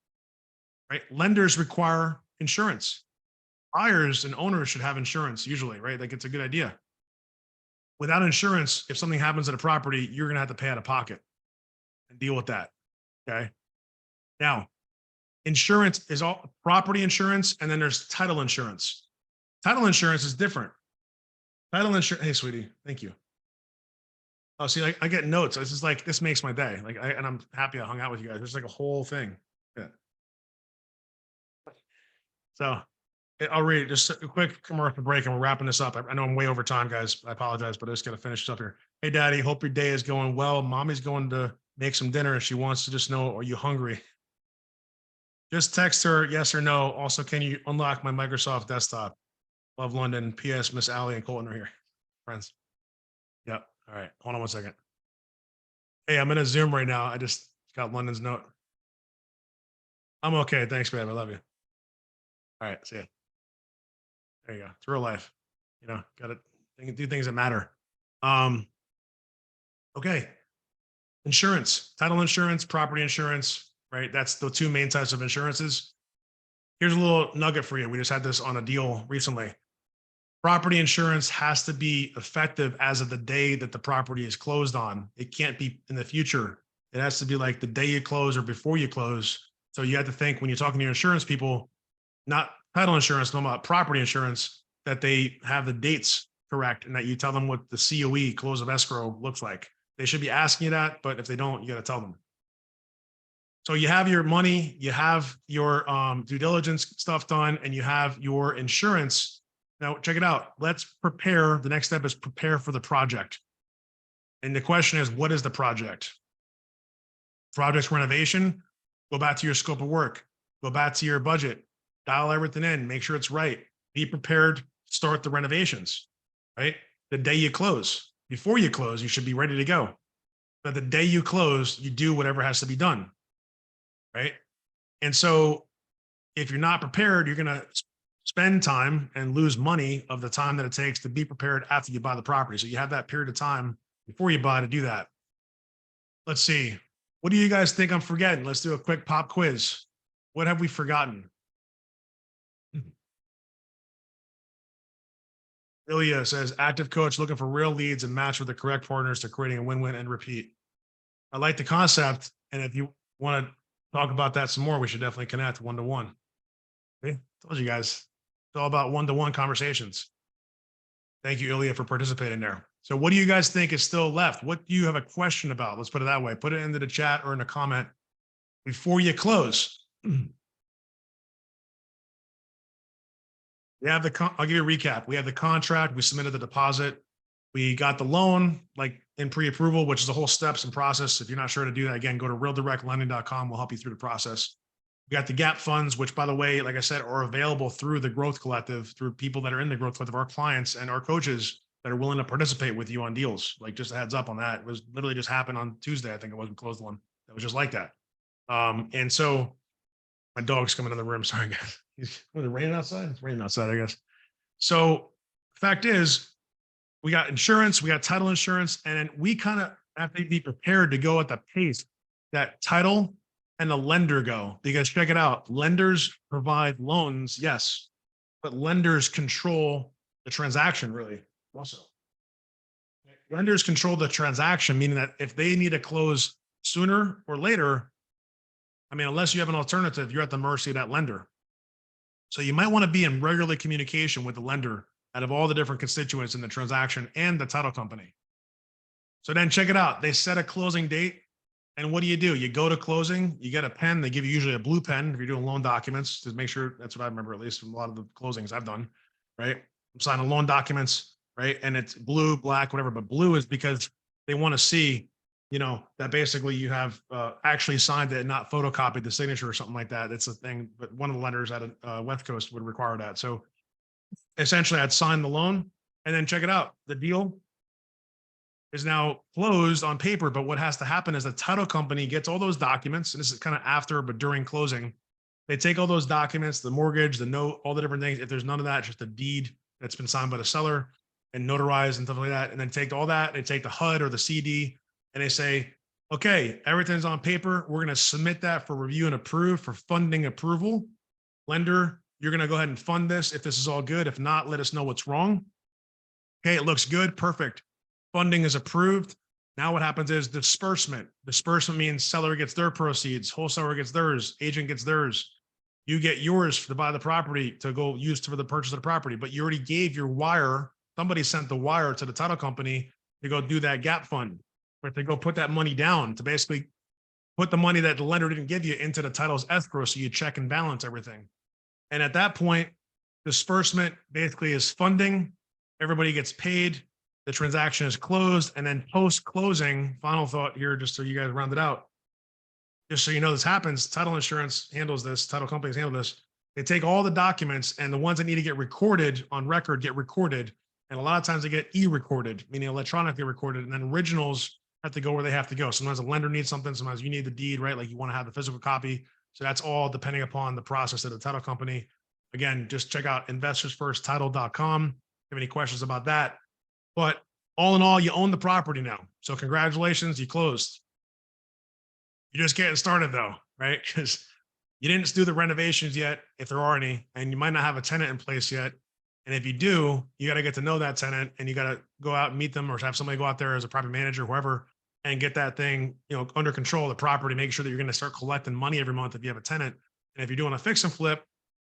right? Lenders require insurance. Buyers and owners should have insurance usually, right? Like it's a good idea. Without insurance, if something happens at a property, you're going to have to pay out of pocket and deal with that. Okay. Now, insurance is all property insurance, and then there's title insurance. Title insurance is different. Title insurance. Hey, sweetie, thank you. Oh, see, I get notes. This is like, this makes my day. Like, and I'm happy I hung out with you guys. There's like a whole thing. Yeah. So I'll read just a quick commercial break and we're wrapping this up. I know I'm way over time, guys. I apologize, but I just got to finish this up here. Hey, Daddy, hope your day is going well. Mommy's going to make some dinner and she wants to just know, are you hungry? Just text her yes or no. Also, can you unlock my Microsoft desktop? Love, London. P.S. Miss Allie and Colton are here. Friends. Yep. All right. Hold on one second. Hey, I'm in a Zoom right now. I just got London's note. I'm okay. Thanks, babe. I love you. All right. See ya. There you go. It's real life. You know, got to do things that matter. Okay. Insurance, title insurance, property insurance, right? That's the 2 main types of insurances. Here's a little nugget for you. We just had this on a deal recently. Property insurance has to be effective as of the day that the property is closed on. It can't be in the future. It has to be like the day you close or before you close. So you have to think when you're talking to your insurance people, not title insurance, no about property insurance, that they have the dates correct and that you tell them what the COE, close of escrow, looks like. They should be asking you that, but if they don't, you got to tell them. So you have your money, you have your due diligence stuff done, and you have your insurance. Now, check it out. Let's prepare. The next step is prepare for the project. And the question is, what is the project? Project renovation, go back to your scope of work, go back to your budget, dial everything in, make sure it's right. Be prepared, start the renovations, right? The day you close, before you close, you should be ready to go. But the day you close, you do whatever has to be done, right? And so if you're not prepared, you're going to spend time and lose money of the time that it takes to be prepared after you buy the property. So you have that period of time before you buy to do that. Let's see. What do you guys think I'm forgetting? Let's do a quick pop quiz. What have we forgotten? Ilya says, active coach looking for real leads and match with the correct partners to creating a win-win and repeat. I like the concept. And if you want to talk about that some more, we should definitely connect 1-to-1. Okay? Told you guys, it's all about 1-to-1 conversations. Thank you, Ilya, for participating there. So what do you guys think is still left? What do you have a question about? Let's put it that way. Put it into the chat or in a comment before you close. We have I'll give you a recap. We have the contract. We submitted the deposit. We got the loan, like in pre-approval, which is the whole steps and process. If you're not sure to do that, again, go to realdirectlending.com. We'll help you through the process. We got the gap funds, which, by the way, like I said, are available through the Growth Collective, through people that are in the Growth Collective, our clients and our coaches that are willing to participate with you on deals. Like, just a heads up on that. It was literally just happened on Tuesday. I think it was, we closed one that was just like that. And so my dog's coming in the room. Sorry, guys. Was it raining outside? It's raining outside, I guess. So fact is, we got insurance, we got title insurance, and we kind of have to be prepared to go at the pace that title and the lender go. Because check it out, lenders provide loans, yes, but lenders control the transaction really also. Lenders control the transaction, meaning that if they need to close sooner or later, I mean, unless you have an alternative, you're at the mercy of that lender. So you might want to be in regular communication with the lender out of all the different constituents in the transaction and the title company. So then check it out. They set a closing date. And what do? You go to closing, you get a pen. They give you usually a blue pen if you're doing loan documents to make sure. That's what I remember, at least from a lot of the closings I've done, right? I'm signing loan documents, right? And it's blue, black, whatever. But blue is because they want to see, that basically you have actually signed it and not photocopied the signature or something like that. That's a thing. But one of the lenders at West Coast would require that. So essentially I'd sign the loan and then check it out. The deal is now closed on paper, but what has to happen is the title company gets all those documents, and this is kind of after, but during closing, they take all those documents, the mortgage, the note, all the different things. If there's none of that, just a deed that's been signed by the seller and notarized and stuff like that, and then take all that, they take the HUD or the CD, and they say, okay, everything's on paper. We're going to submit that for review and approve for funding approval. Lender, you're going to go ahead and fund this if this is all good. If not, let us know what's wrong. Okay, it looks good. Perfect. Funding is approved. Now what happens is disbursement. Disbursement means seller gets their proceeds, wholesaler gets theirs, agent gets theirs. You get yours to buy the property to go use for the purchase of the property, but you already gave your wire. Somebody sent the wire to the title company to go do that gap fund, or to go put that money down to basically put the money that the lender didn't give you into the title's escrow so you check and balance everything. And at that point, disbursement basically is funding. Everybody gets paid. The transaction is closed, and then post-closing, final thought here, just so you guys round it out, just so you know this happens, title insurance handles this, title companies handle this. They take all the documents, and the ones that need to get recorded on record get recorded, and a lot of times they get e-recorded, meaning electronically recorded, and then originals have to go where they have to go. Sometimes a lender needs something, sometimes you need the deed, right? Like you want to have the physical copy. So that's all depending upon the process of the title company. Again, just check out investorsfirsttitle.com. If you have any questions about that. But all in all, you own the property now. So congratulations, you closed. You're just getting started though, right? Because you didn't do the renovations yet, if there are any, and you might not have a tenant in place yet. And if you do, you got to get to know that tenant, and you got to go out and meet them, or have somebody go out there as a property manager, whoever, and get that thing, under control of the property. Make sure that you're going to start collecting money every month if you have a tenant. And if you're doing a fix and flip,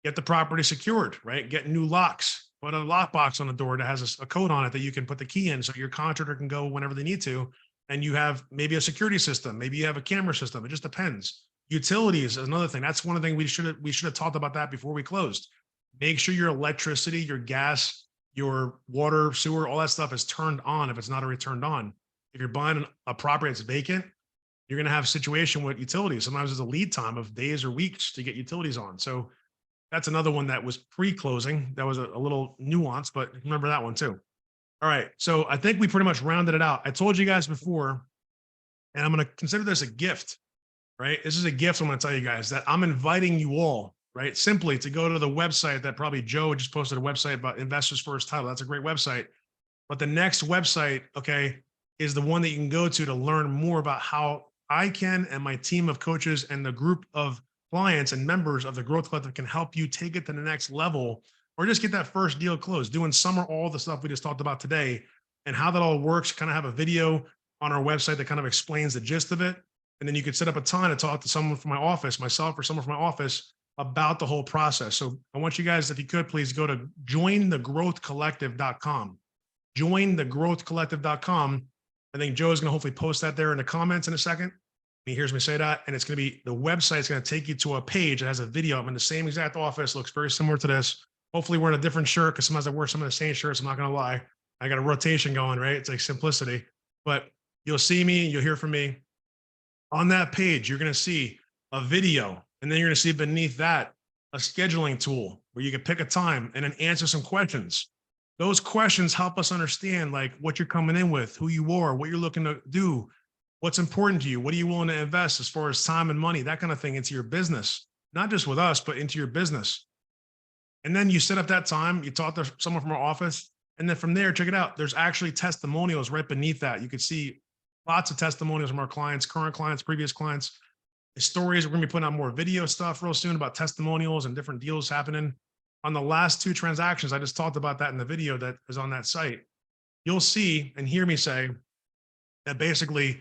get the property secured, right? Get new locks. Put a lockbox on the door that has a code on it that you can put the key in, so your contractor can go whenever they need to. And you have maybe a security system, maybe you have a camera system. It just depends. Utilities is another thing. That's one of the things we should have talked about that before we closed. Make sure your electricity, your gas, your water, sewer, all that stuff is turned on if it's not already turned on. If you're buying a property that's vacant, you're going to have a situation with utilities. Sometimes there's a lead time of days or weeks to get utilities on. So that's another one that was pre-closing. That was a little nuance, but remember that one too. All right. So I think we pretty much rounded it out. I told you guys before, and I'm going to consider this a gift, right? This is a gift. I'm going to tell you guys that I'm inviting you all, right? Simply to go to the website that probably Joe just posted a website about Investors First Title. That's a great website. But the next website, okay, is the one that you can go to learn more about how I can, and my team of coaches and the group of clients and members of the Growth Collective can help you take it to the next level, or just get that first deal closed, doing some or all the stuff we just talked about today, and how that all works. Kind of have a video on our website that kind of explains the gist of it. And then you could set up a time to talk to someone from my office, myself or someone from my office, about the whole process. So I want you guys, if you could, please go to jointhegrowthcollective.com. Jointhegrowthcollective.com. I think Joe is going to hopefully post that there in the comments in a second. He hears me say that, and it's going to be, the website is going to take you to a page that has a video. I'm in the same exact office, looks very similar to this. Hopefully we're in a different shirt, because sometimes I wear some of the same shirts. I'm not going to lie. I got a rotation going, right? It's like simplicity, but you'll see me, you'll hear from me. On that page, you're going to see a video, and then you're going to see beneath that a scheduling tool where you can pick a time and then answer some questions. Those questions help us understand like what you're coming in with, who you are, what you're looking to do, what's important to you, what are you willing to invest as far as time and money, that kind of thing, into your business, not just with us, but into your business. And then you set up that time, you talk to someone from our office, and then from there, check it out. There's actually testimonials right beneath that. You can see lots of testimonials from our clients, current clients, previous clients, the stories. We're going to be putting out more video stuff real soon about testimonials and different deals happening. On the last two transactions, I just talked about that in the video that is on that site. You'll see and hear me say that basically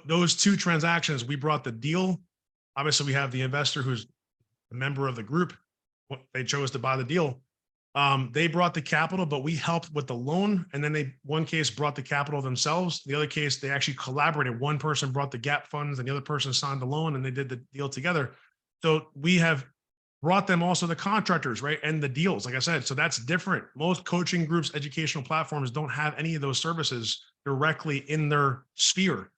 those two transactions, we brought the deal Obviously, we have the investor who's a member of the group. They chose to buy the deal. They brought the capital, but we helped with the loan. And then one case brought the capital themselves. The other case, they actually collaborated. One person brought the gap funds and the other person signed the loan, and they did the deal together. So we have brought them also the contractors, right? And the deals, like I said. So that's different. Most coaching groups, educational platforms don't have any of those services directly in their sphere.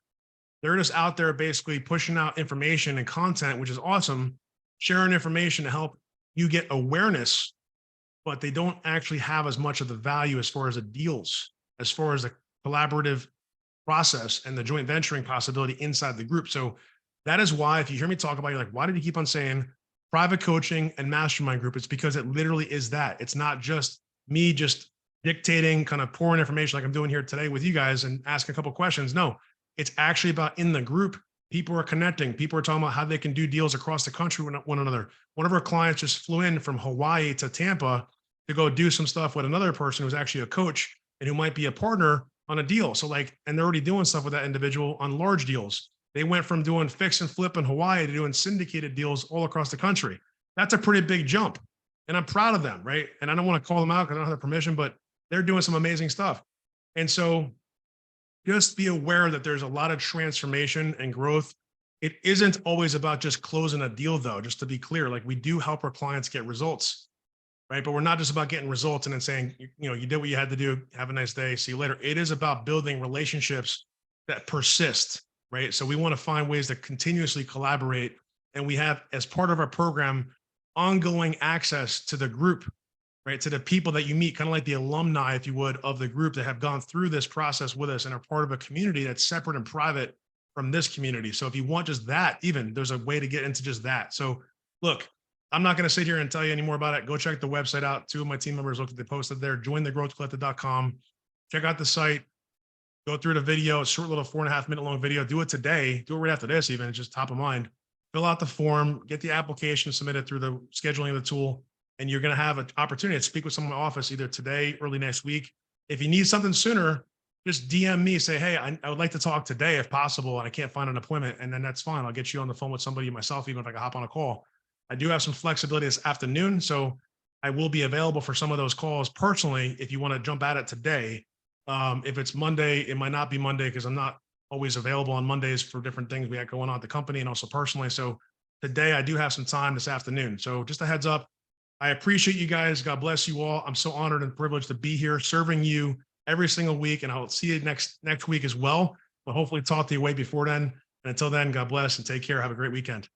They're just out there basically pushing out information and content, which is awesome, sharing information to help you get awareness, but they don't actually have as much of the value as far as the deals, as far as the collaborative process and the joint venturing possibility inside the group. So that is why, if you hear me talk about, you're like, why did you keep on saying private coaching and mastermind group? It's because it literally is that. It's not just me just dictating, kind of pouring information like I'm doing here today with you guys and asking a couple of questions. No, it's actually about in the group. People are connecting. People are talking about how they can do deals across the country with one another. One of our clients just flew in from Hawaii to Tampa to go do some stuff with another person who's actually a coach and who might be a partner on a deal. So and they're already doing stuff with that individual on large deals. They went from doing fix and flip in Hawaii to doing syndicated deals all across the country. That's a pretty big jump. And I'm proud of them, right? And I don't want to call them out because I don't have the permission, but they're doing some amazing stuff. And so just be aware that there's a lot of transformation and growth. It isn't always about just closing a deal, though, just to be clear. Like, we do help our clients get results, right? But we're not just about getting results and then saying, you did what you had to do. Have a nice day. See you later. It is about building relationships that persist, right? So we want to find ways to continuously collaborate. And we have, as part of our program, ongoing access to the group, right? To the people that you meet, kind of like the alumni, if you would, of the group that have gone through this process with us and are part of a community that's separate and private from this community. So if you want just that, even there's a way to get into just that. So look, I'm not going to sit here and tell you any more about it. Go check the website out. 2 of my team members looked at, they posted there, jointhegrowthcollective.com. Check out the site, go through the video, a short little 4.5-minute long video. Do it today. Do it right after this, even. It's just top of mind. Fill out the form, get the application submitted through the scheduling of the tool, and you're going to have an opportunity to speak with someone in my office either today, early next week. If you need something sooner, just DM me, say, hey, I would like to talk today if possible, and I can't find an appointment. And then that's fine. I'll get you on the phone with somebody myself, even if I can hop on a call. I do have some flexibility this afternoon, so I will be available for some of those calls personally if you want to jump at it today. If it's Monday, it might not be Monday because I'm not always available on Mondays for different things we got going on at the company and also personally. So today I do have some time this afternoon. So just a heads up. I appreciate you guys. God bless you all. I'm so honored and privileged to be here serving you every single week. And I'll see you next week as well, but hopefully talk to you way before then. And until then, God bless and take care. Have a great weekend.